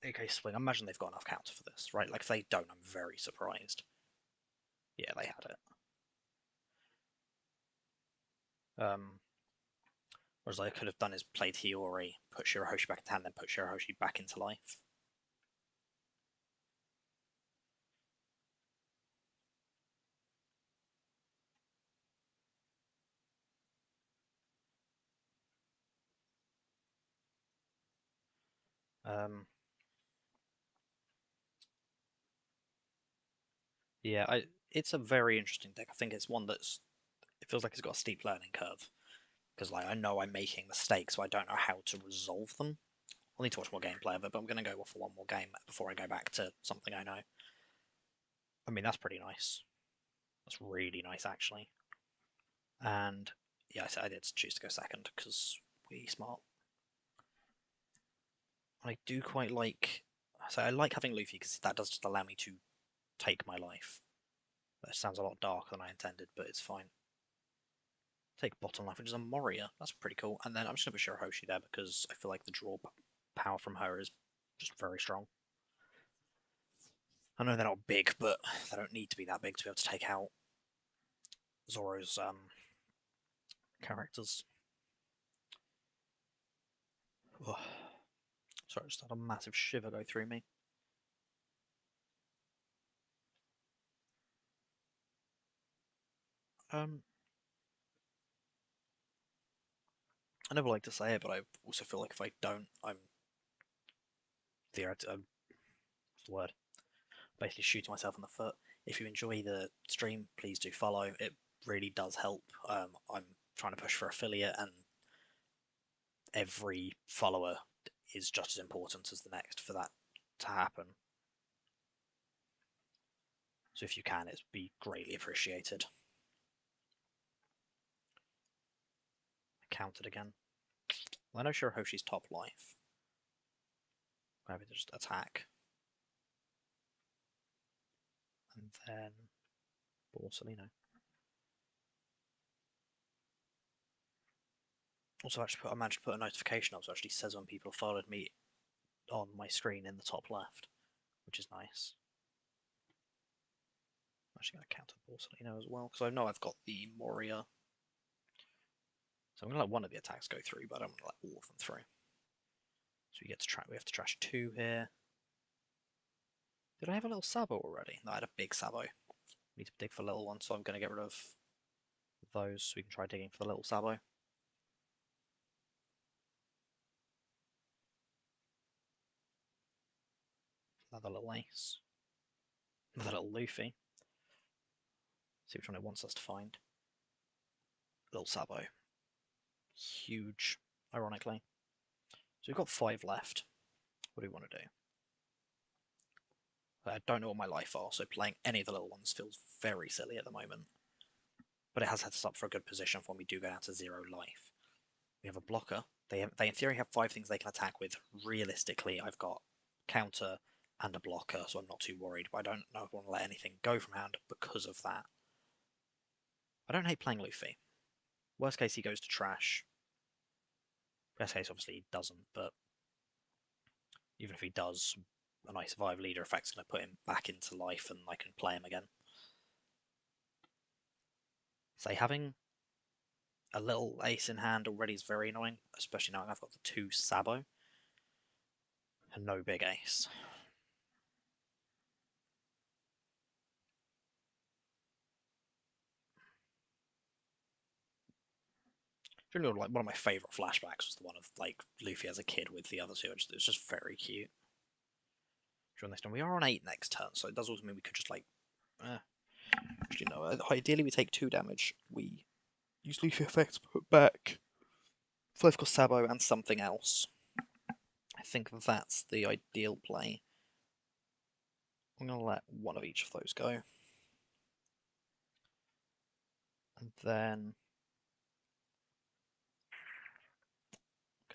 S1: Okay, swing. I imagine they've got enough counter for this, right? Like, if they don't, I'm very surprised. Yeah, they had it. Whereas I could have done is played Hiyori, put Shirahoshi back into hand, then put Shirahoshi back into life. Um, yeah, it's a very interesting deck. I think it's one that's it feels like it's got a steep learning curve because like I know I'm making mistakes, so I don't know how to resolve them. I'll need to watch more gameplay of it, but I'm going to go for one more game before I go back to something I know. I mean, that's pretty nice. That's really nice, actually. And yeah, I did choose to go second because we smart. I do quite like. So I like having Luffy because that does just allow me to take my life. That sounds a lot darker than I intended, but it's fine. Take bottom life, which is a Moria. That's pretty cool. And then I'm just going to put Shirahoshi there because I feel like the draw power from her is just very strong. I know they're not big, but they don't need to be that big to be able to take out Zoro's characters. Ugh. Sorry, I just had a massive shiver go through me. I never like to say it, but I also feel like if I don't, I'm what's the word? Basically shooting myself in the foot. If you enjoy the stream, please do follow. It really does help. I'm trying to push for affiliate, and every follower is just as important as the next for that to happen. So if you can, it'd be greatly appreciated. I counted again. Well, I know Shirahoshi's top life. Maybe just attack. And then Borsalino. Also, I managed to put a notification up so it actually says when people followed me on my screen in the top left, which is nice. I'm actually going to counter Borsalino as well because I know I've got the Moria. So I'm going to let one of the attacks go through, but I don't want to let all of them through. So we have to trash 2 here. Did I have a little Sabo already? No, I had a big Sabo. Need to dig for little ones, so I'm going to get rid of those so we can try digging for the little Sabo. Another little Ace. Another little Luffy. See which one it wants us to find. Little Sabo. Huge, ironically. So we've got 5 left. What do we want to do? I don't know what my life are, so playing any of the little ones feels very silly at the moment. But it has set us up for a good position for when we do go down to 0 life. We have a blocker. They in theory have 5 things they can attack with. Realistically, I've got counter and a blocker, so I'm not too worried. But I don't know if I want to let anything go from hand because of that. I don't hate playing Luffy. Worst case, he goes to trash. Best case, obviously, he doesn't, but even if he does, a nice survive leader effect's going to put him back into life and I can play him again. Say, having a little ace in hand already is very annoying, especially now I've got the 2 Sabo and no big ace. Generally, like one of my favourite flashbacks was the one of like Luffy as a kid with the other 2. It's just very cute. During this turn, we are on 8 next turn, so it does also mean we could just like, actually no. Ideally, we take 2 damage. We use Luffy effect to put back 5 cost Sabo and something else. I think that's the ideal play. I'm going to let one of each of those go. And then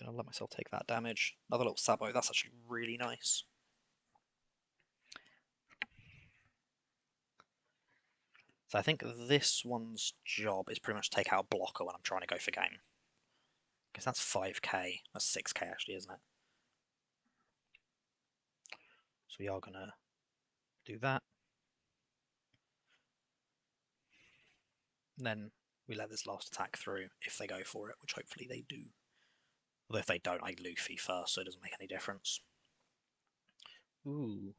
S1: I'm going to let myself take that damage. Another little Sabo, that's actually really nice. So I think this one's job is pretty much to take out a blocker when I'm trying to go for game. Because that's 5k. That's 6k actually, isn't it? So we are going to do that. And then we let this last attack through if they go for it, which hopefully they do. Although if they don't, I Luffy first, so it doesn't make any difference. Ooh.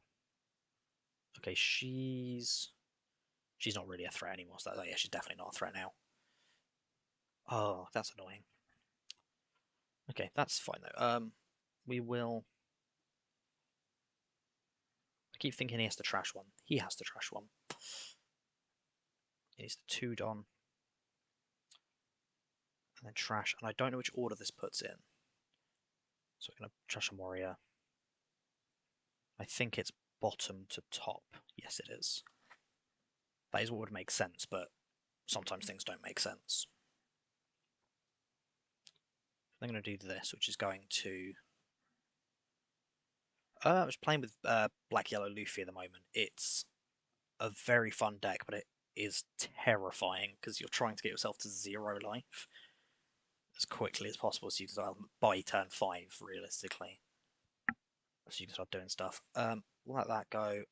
S1: Okay, she's not really a threat anymore. So yeah, she's definitely not a threat now. Oh, that's annoying. Okay, that's fine though. We will. I keep thinking he has to trash one. He has to trash one. He needs to 2 Don. And then trash. And I don't know which order this puts in. So we're going to trash a warrior. I think it's bottom to top. Yes, it is. That is what would make sense, but sometimes things don't make sense. I'm going to do this, which is going to... I was playing with Black Yellow Luffy at the moment. It's a very fun deck, but it is terrifying because you're trying to get yourself to 0 life as quickly as possible so you can start by turn 5, realistically. So you can start doing stuff. Let that go.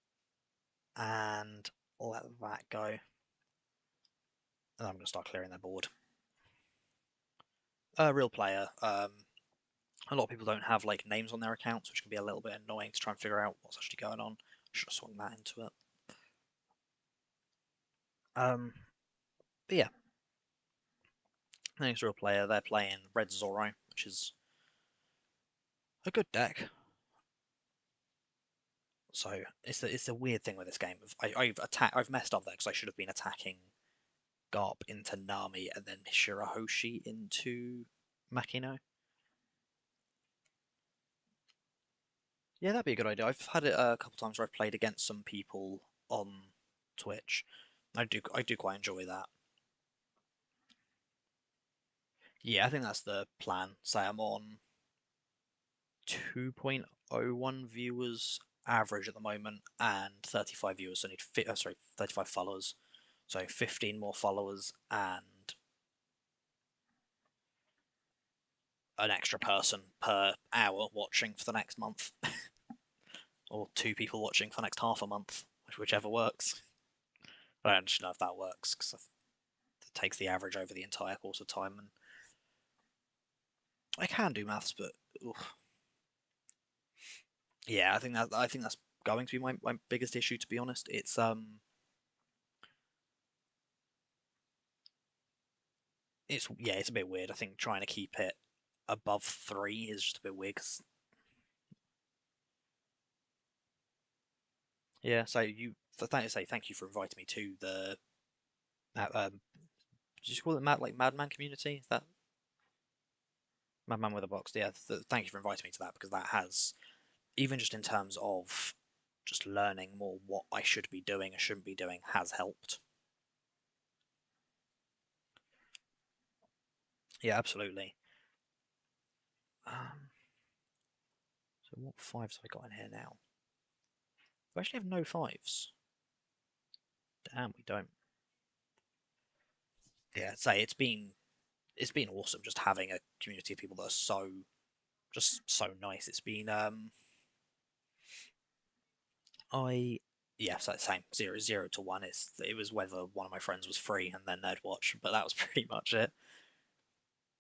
S1: And let that go. And I'm going to start clearing their board. Real player. A lot of people don't have like names on their accounts, which can be a little bit annoying to try and figure out what's actually going on. Should have swung that into it. But yeah. Next real player, they're playing Red Zoro, which is a good deck. So it's a weird thing with this game. I've messed up there because I should have been attacking Garp into Nami and then Shirahoshi into Makino. Yeah, that'd be a good idea. I've had it a couple times where I've played against some people on Twitch. I do quite enjoy that. Yeah, I think that's the plan. Say I'm on 2.01 viewers average at the moment and 35 viewers. So I need 35 followers. So 15 more followers and an extra person per hour watching for the next month. Or 2 people watching for the next half a month, whichever works. I don't actually know if that works because it takes the average over the entire course of time. And I can do maths, but oof. Yeah, I think that's going to be my biggest issue. To be honest, it's a bit weird. I think trying to keep it above 3 is just a bit weird. Yeah, so thank you for inviting me to the did you call it Madman community? Is that Madman with a box? Yeah, thank you for inviting me to that because that has even just in terms of just learning more what I should be doing and shouldn't be doing has helped. Yeah, absolutely. Um, so what fives have I got in here now? We actually have no fives. Damn, we don't. Yeah, say it's been awesome just having a community of people that are so nice. It's been I yeah, so same 0 to 1. It was whether one of my friends was free and then they'd watch, but that was pretty much it.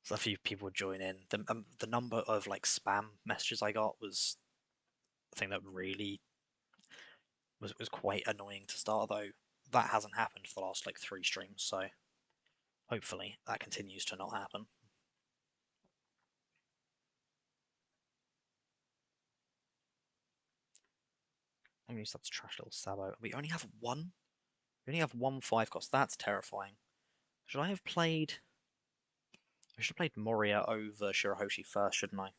S1: So a few people would join in. The number of like spam messages I got was a thing that really was quite annoying to start. Though that hasn't happened for the last like 3 streams, so hopefully that continues to not happen. I'm gonna use that to trash little Sabo. We only have one. We only have one 5 cost. That's terrifying. Should I have played? I should have played Moria over Shirahoshi first, shouldn't I?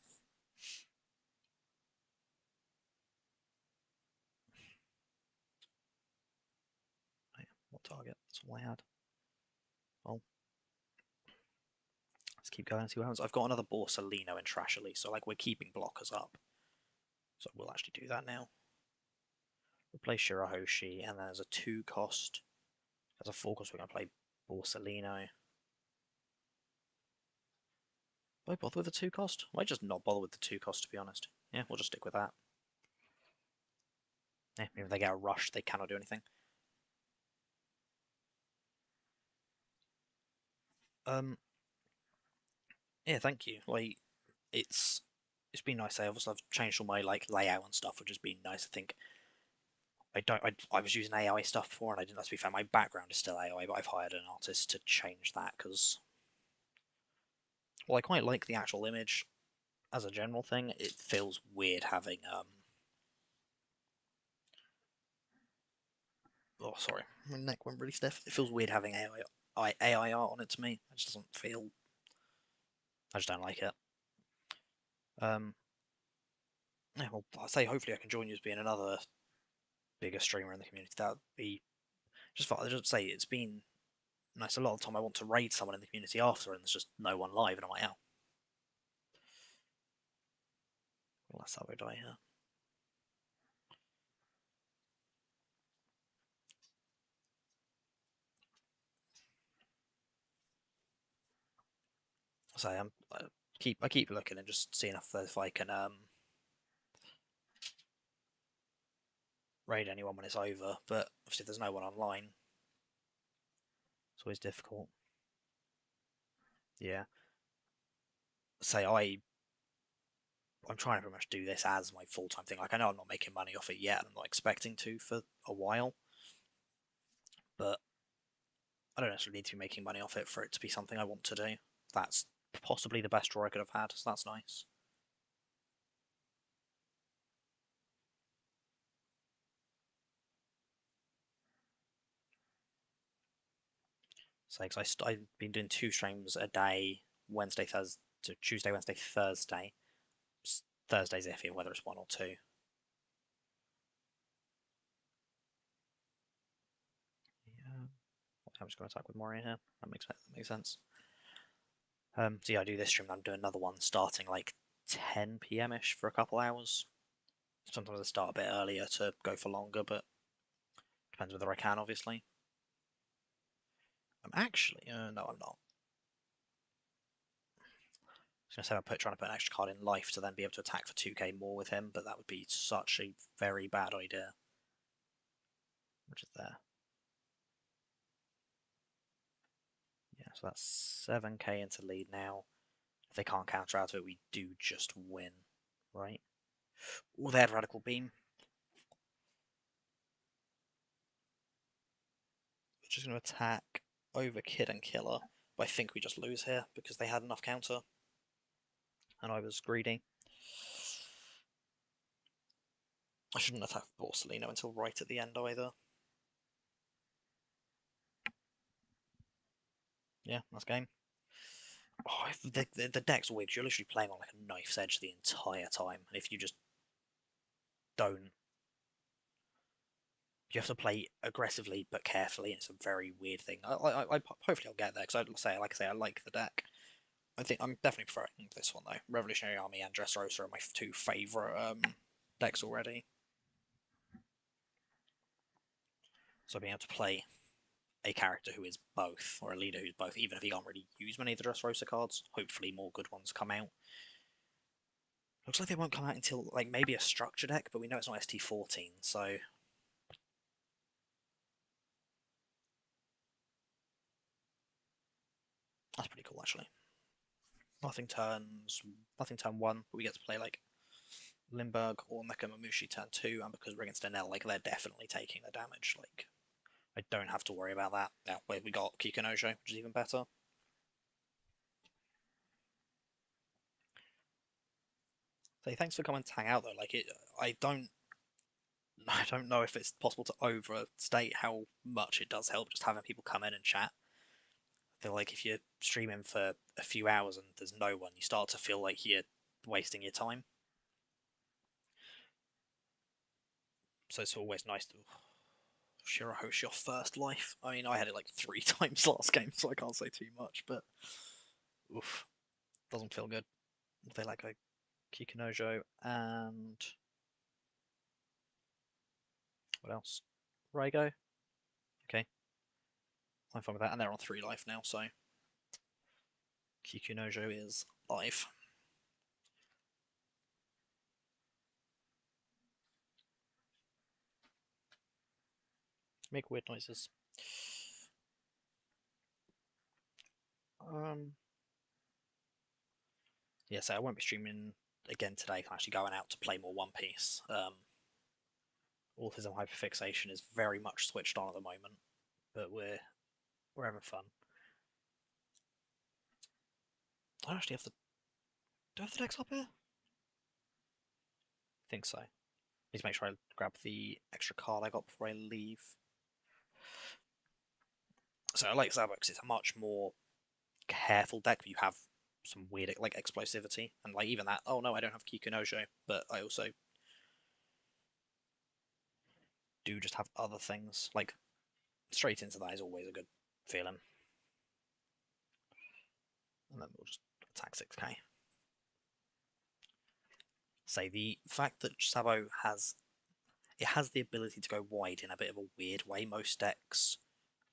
S1: What target? That's all I had. Well, let's keep going and see what happens. I've got another Borsalino in trash at least, so like we're keeping blockers up. So we'll actually do that now. Replace Shirahoshi, and then as a 2 cost. As a 4 cost, we're going to play Borsalino. Will I bother with the 2 cost? I might just not bother with the 2 cost, to be honest. Yeah, we'll just stick with that. Yeah, if they get a rush, they cannot do anything. Um, yeah, thank you. Like, it's been nice. Obviously, I've changed all my like layout and stuff, which has been nice. I think I was using AI stuff before, and I didn't. To be fair, my background is still AI, but I've hired an artist to change that because, well, I quite like the actual image as a general thing. It feels weird having oh sorry, my neck went really stiff. It feels weird having AI art on it to me. It just doesn't feel. I just don't like it. Um, yeah, well, I say hopefully I can join you as being another bigger streamer in the community. That would be just fun. I just say it's been nice. A lot of the time I want to raid someone in the community after, and there's just no one live, and I'm like, oh, well, that's how I die here. So I keep looking and just seeing if I can raid anyone when it's over. But obviously, if there's no one online, it's always difficult. Yeah. Say I'm trying to pretty much do this as my full time thing. Like I know I'm not making money off it yet, and I'm not expecting to for a while, but I don't necessarily need to be making money off it for it to be something I want to do. That's possibly the best draw I could have had, so that's nice. So I've been doing 2 streams a day, Wednesday, Thursday, so Tuesday, Wednesday, Thursday. Thursday's iffy whether it's 1 or 2. Yeah, I'm just going to attack with Moria here. That makes sense. So yeah, I do this stream. I'm doing another one starting like 10 p.m. ish for a couple hours. Sometimes I start a bit earlier to go for longer, but depends whether I can, obviously. I'm actually, no, I'm not. I was going to say trying to put an extra card in life to then be able to attack for 2k more with him, but that would be such a very bad idea. Which is there. Yeah, so that's 7k into lead now. If they can't counter out of it, we do just win, right? Oh, they had Radical Beam. We're just going to attack over Kid and Killer, but I think we just lose here because they had enough counter, and I was greedy. I shouldn't attack Borsalino until right at the end either. Yeah, that's game. Oh, the deck's weird. You're literally playing on like a knife's edge the entire time, and if you just don't, you have to play aggressively but carefully. It's a very weird thing. Hopefully I'll get there because like I say, I like the deck. I think I'm definitely preferring this one though. Revolutionary Army and Dressrosa are my two favourite decks already. So being able to play a character who is both, or a leader who's both, even if he can't really use many of the Dressrosa cards, hopefully more good ones come out. Looks like they won't come out until like maybe a structure deck, but we know it's not ST13, so that's pretty cool actually. Nothing turn 1, but we get to play like Limburg or Nekamamushi turn 2, and because we're against an L, like they're definitely taking the damage. Like I don't have to worry about that. Now we got Kikunojo, which is even better. So thanks for coming to hang out though. Like I don't know if it's possible to overstate how much it does help just having people come in and chat. I feel like if you're streaming for a few hours and there's no one, you start to feel like you're wasting your time. So it's always nice to Shirahoshi your first life. I mean, I had it like 3 times last game, so I can't say too much, but oof, doesn't feel good. They like a Kikunojo and what else? Raigo. Okay, I'm fine with that, and they're on 3 life now, so Kikunojo is live. Make weird noises. Um, yeah, so I won't be streaming again today. I'm actually going out to play more One Piece. Autism hyperfixation is very much switched on at the moment, but we're having fun. I don't actually have the do I have the decks up here? I think so. Need to make sure I grab the extra card I got before I leave. So I like Zabo because it's a much more careful deck. You have some weird like explosivity and like even that. Oh no, I don't have Kikunojo, but I also do just have other things. Like straight into that is always a good feeling. And then we'll just attack 6k. Say the fact that Sabo has the ability to go wide in a bit of a weird way. Most decks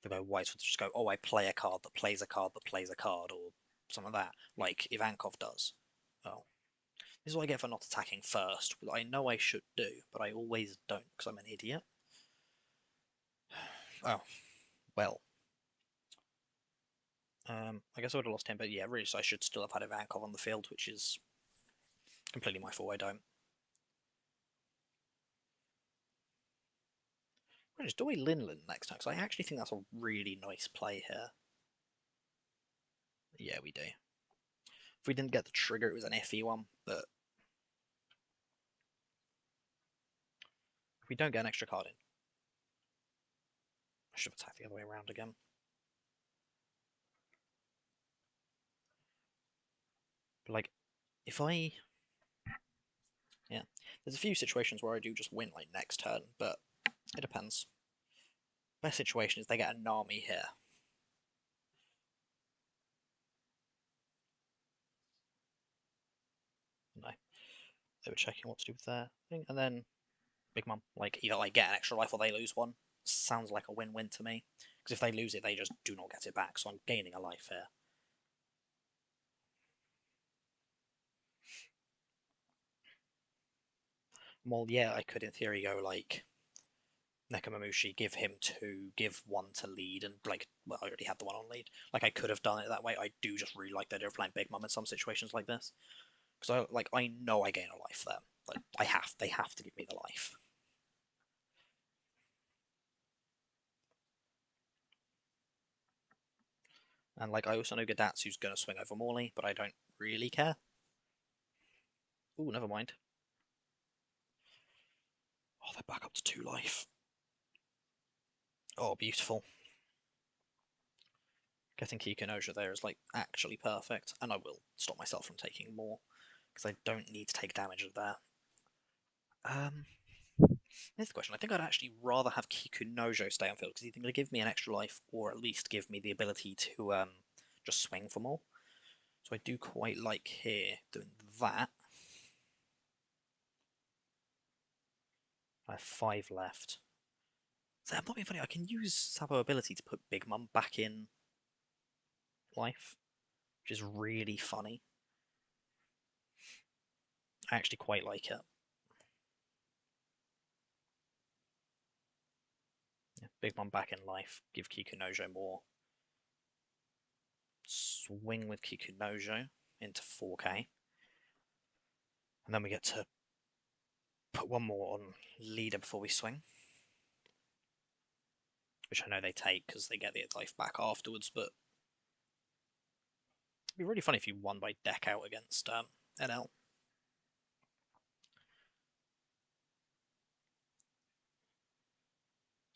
S1: they go wide, so just go, oh, I play a card that plays a card that plays a card, or something like that, like Ivankov does. Oh, this is what I get for not attacking first. I know I should do, but I always don't because I'm an idiot. Oh, well. I guess I would have lost him, but yeah, really, so I should still have had Ivankov on the field, which is completely my fault. I don't. We'll just do a Linlin next time, because I actually think that's a really nice play here. Yeah, we do. If we didn't get the trigger, it was an iffy one, but if we don't get an extra card in, I should have attacked the other way around again. But like, if I... Yeah. There's a few situations where I do just win like next turn, but it depends. Best situation is they get a Nami here. No. They were checking what to do with their thing, and then Big Mum, like, either like get an extra life or they lose one. Sounds like a win-win to me. Because if they lose it, they just do not get it back, so I'm gaining a life here. Well, yeah, I could in theory go like Nekamamushi, give him 2, give 1 to lead, and like, well, I already had the 1 on lead. Like, I could have done it that way. I do just really like the idea of playing Big Mum in some situations like this, because I know I gain a life there. Like, they have to give me the life. And like, I also know Gadatsu's gonna swing over Morley, but I don't really care. Oh, never mind. Oh, they're back up to 2 life. Oh, beautiful. Getting Kikunoja there is like actually perfect, and I will stop myself from taking more because I don't need to take damage there. Here's the question. I think I'd actually rather have Kikunojo stay on field because he's going to give me an extra life, or at least give me the ability to just swing for more. So I do quite like here doing that. I have 5 left. So that might be funny. I can use Sabo ability to put Big Mum back in life, which is really funny. I actually quite like it. Yeah, Big Mum back in life. Give Kikunojo more. Swing with Kikunojo into 4k. And then we get to put 1 more on leader before we swing. Which I know they take because they get the life back afterwards, but it'd be really funny if you won by deck out against NL.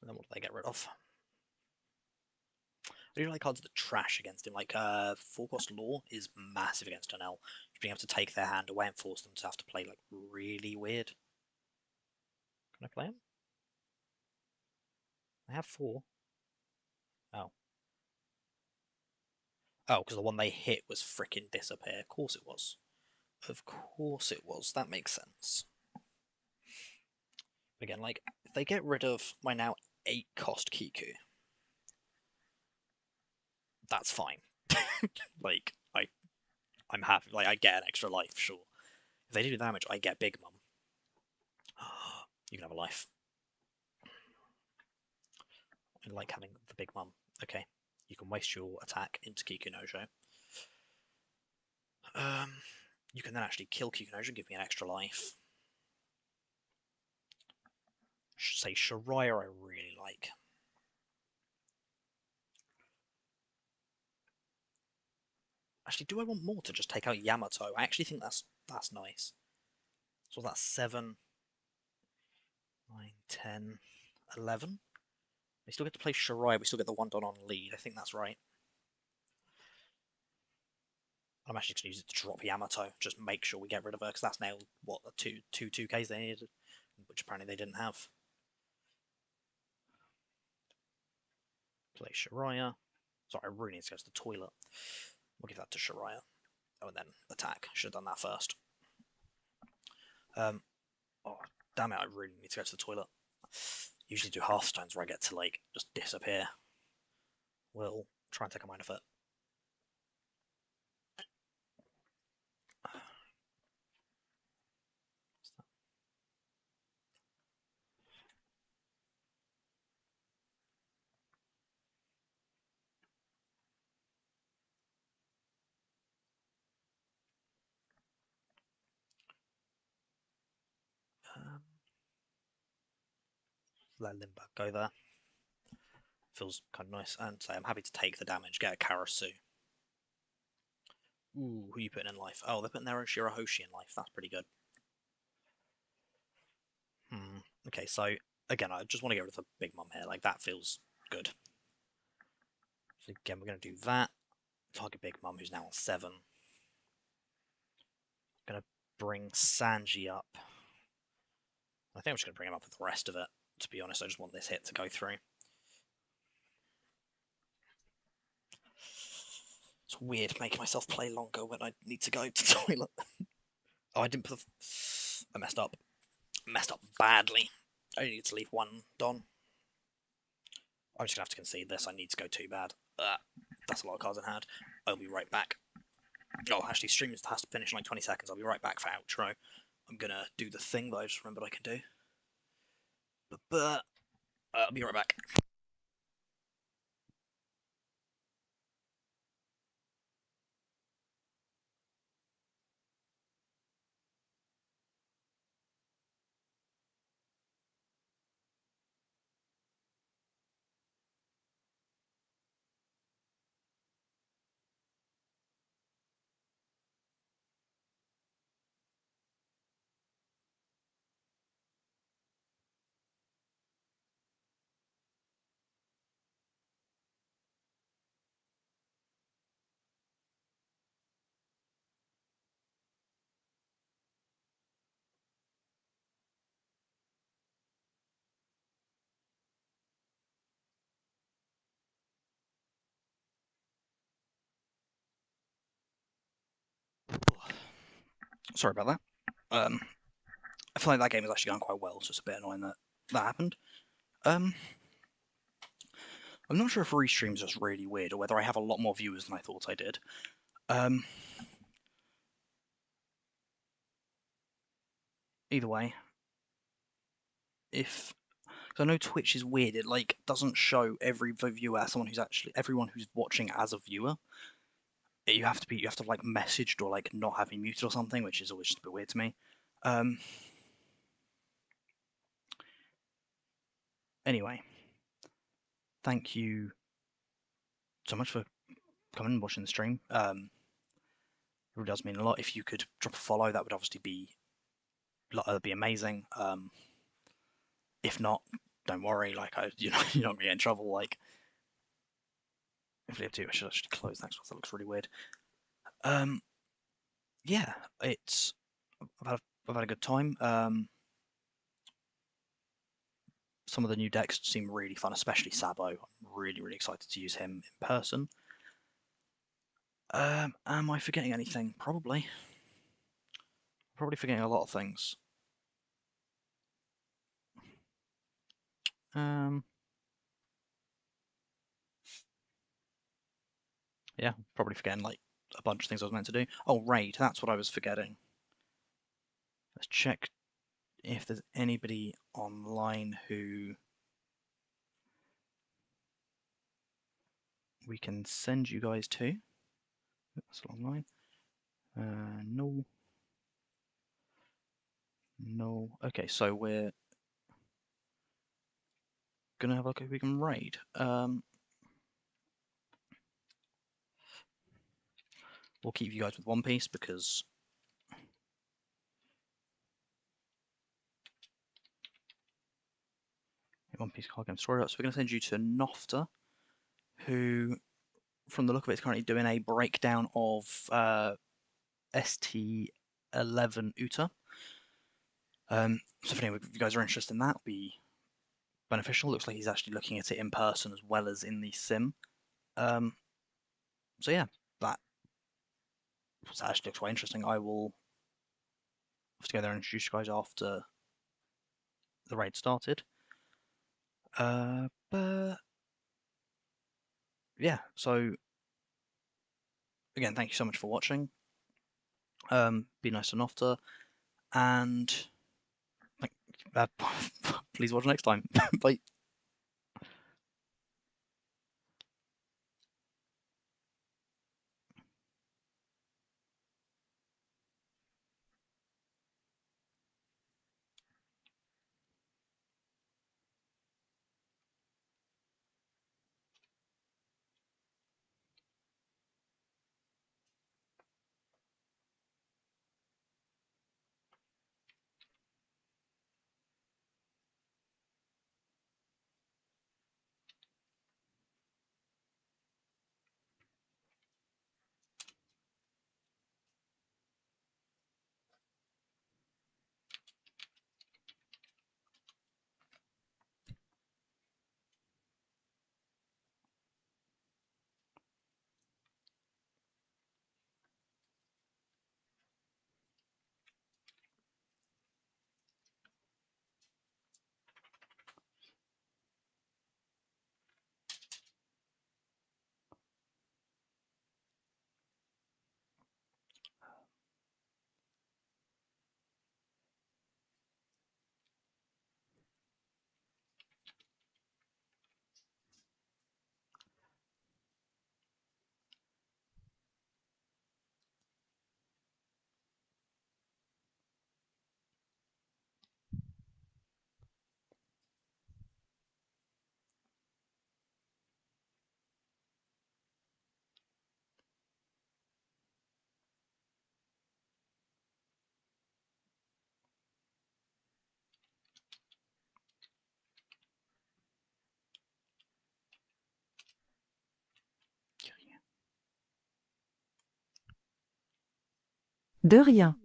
S1: And then what do they get rid of? I do like cards that trash against him, like 4-cost Law is massive against NL. Just being able to take their hand away and force them to have to play like really weird. Can I play him? I have 4. Oh. Oh, because the one they hit was fricking disappear. Of course it was. Of course it was. That makes sense. Again, like, if they get rid of my now 8-cost Kiku, that's fine. Like, I'm happy. Like, I get an extra life, sure. If they do damage, I get Big Mum. You can have a life. I like having the Big Mum. Okay, you can waste your attack into Kikunojo. You can then actually kill Kikunojo and give me an extra life. Say Shiraya I really like. Actually, do I want more to just take out Yamato? I actually think that's nice. So that's 7, 9, 10, 11. We still get to play Shiraya, we still get the 1 don on lead. I think that's right. I'm actually going to use it to drop Yamato, just make sure we get rid of her, because that's now, what, the 2Ks they needed, which apparently they didn't have. Play Shiraya. Sorry, I really need to go to the toilet. We'll give that to Shiraya. Oh, and then attack. Should have done that first. Oh, damn it, I really need to go to the toilet. Usually do Hearthstones where I get to, like, just disappear. We'll try and take a mind of it. Let Limba go there. Feels kind of nice. And say I'm happy to take the damage, get a Karasu. Ooh, who are you putting in life? Oh, they're putting their own Shirahoshi in life. That's pretty good. Okay, so again, I just want to get rid of the Big Mum here. Like, that feels good. So again, we're going to do that. Target Big Mum, who's now on 7. Going to bring Sanji up. I think I'm just going to bring him up with the rest of it. To be honest, I just want this hit to go through. It's weird making myself play longer when I need to go to the toilet. Oh, I didn't put the... I messed up. Messed up badly. I only need to leave 1 don. I'm just going to have to concede this. I need to go too bad. That's a lot of cards in hand. I'll be right back. Oh, actually, stream has to finish in like 20 seconds. I'll be right back for outro. I'm going to do the thing that I just remembered I can do. But I'll be right back. Sorry about that. I feel like that game has actually gone quite well, so it's a bit annoying that that happened. Um, I'm not sure if restream's just really weird or whether I have a lot more viewers than I thought I did. Either way, if I know Twitch is weird, it like doesn't show every viewer as someone who's actually everyone who's watching as a viewer. You have to like messaged or like not have me muted or something, which is always just a bit weird to me. Anyway, thank you so much for coming and watching the stream. It really does mean a lot. If you could drop a follow, that would obviously be amazing. If not, don't worry. Like you're not gonna get in trouble. Like if you have to, I should actually close that because that looks really weird. Yeah, it's I've had a good time. Some of the new decks seem really fun, especially Sabo. I'm really excited to use him in person. Am I forgetting anything? Probably. Probably forgetting a lot of things. Yeah, probably forgetting like a bunch of things I was meant to do. Oh, raid. That's what I was forgetting. Let's check if there's anybody online who we can send you guys to. That's online. No. No. Okay, so we're gonna have a look if we can raid. We'll keep you guys with One Piece because One Piece card game story. So we're gonna send you to Nofta, who, from the look of it, is currently doing a breakdown of ST13 Uta. So if any of you guys are interested in that, it'll be beneficial. Looks like he's actually looking at it in person as well as in the sim. So yeah, that actually looks quite interesting. I will have to go there and introduce you guys after the raid started. But yeah, so again, thank you so much for watching. Be nice to Nofta, and please watch next time. Bye.
S2: De rien.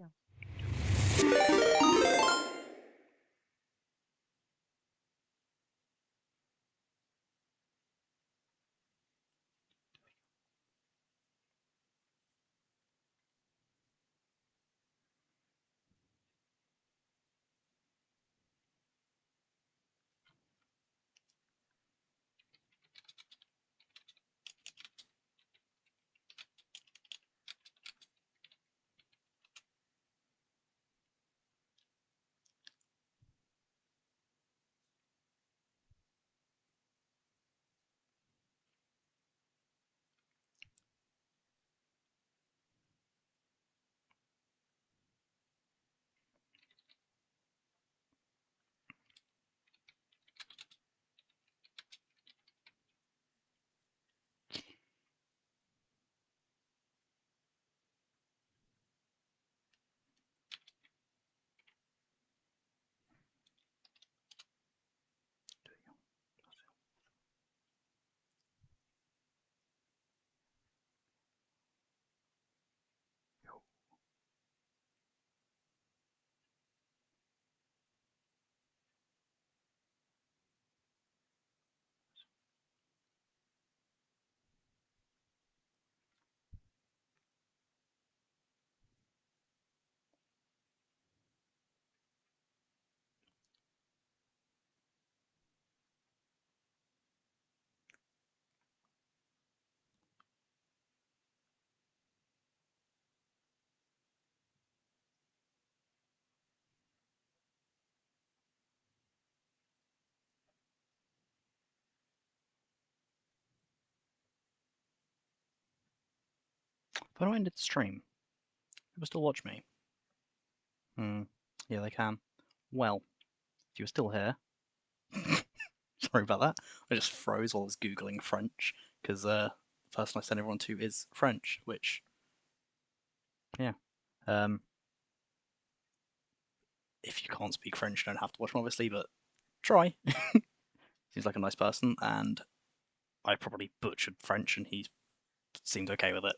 S3: If I don't end the stream, people still watch me. Yeah, they can. Well, if you're still here, sorry about that. I just froze while I was googling French because the person I sent everyone to is French, which, yeah. If you can't speak French, you don't have to watch him, obviously, but try. Seems like a nice person, and I probably butchered French, and he seemed okay with it.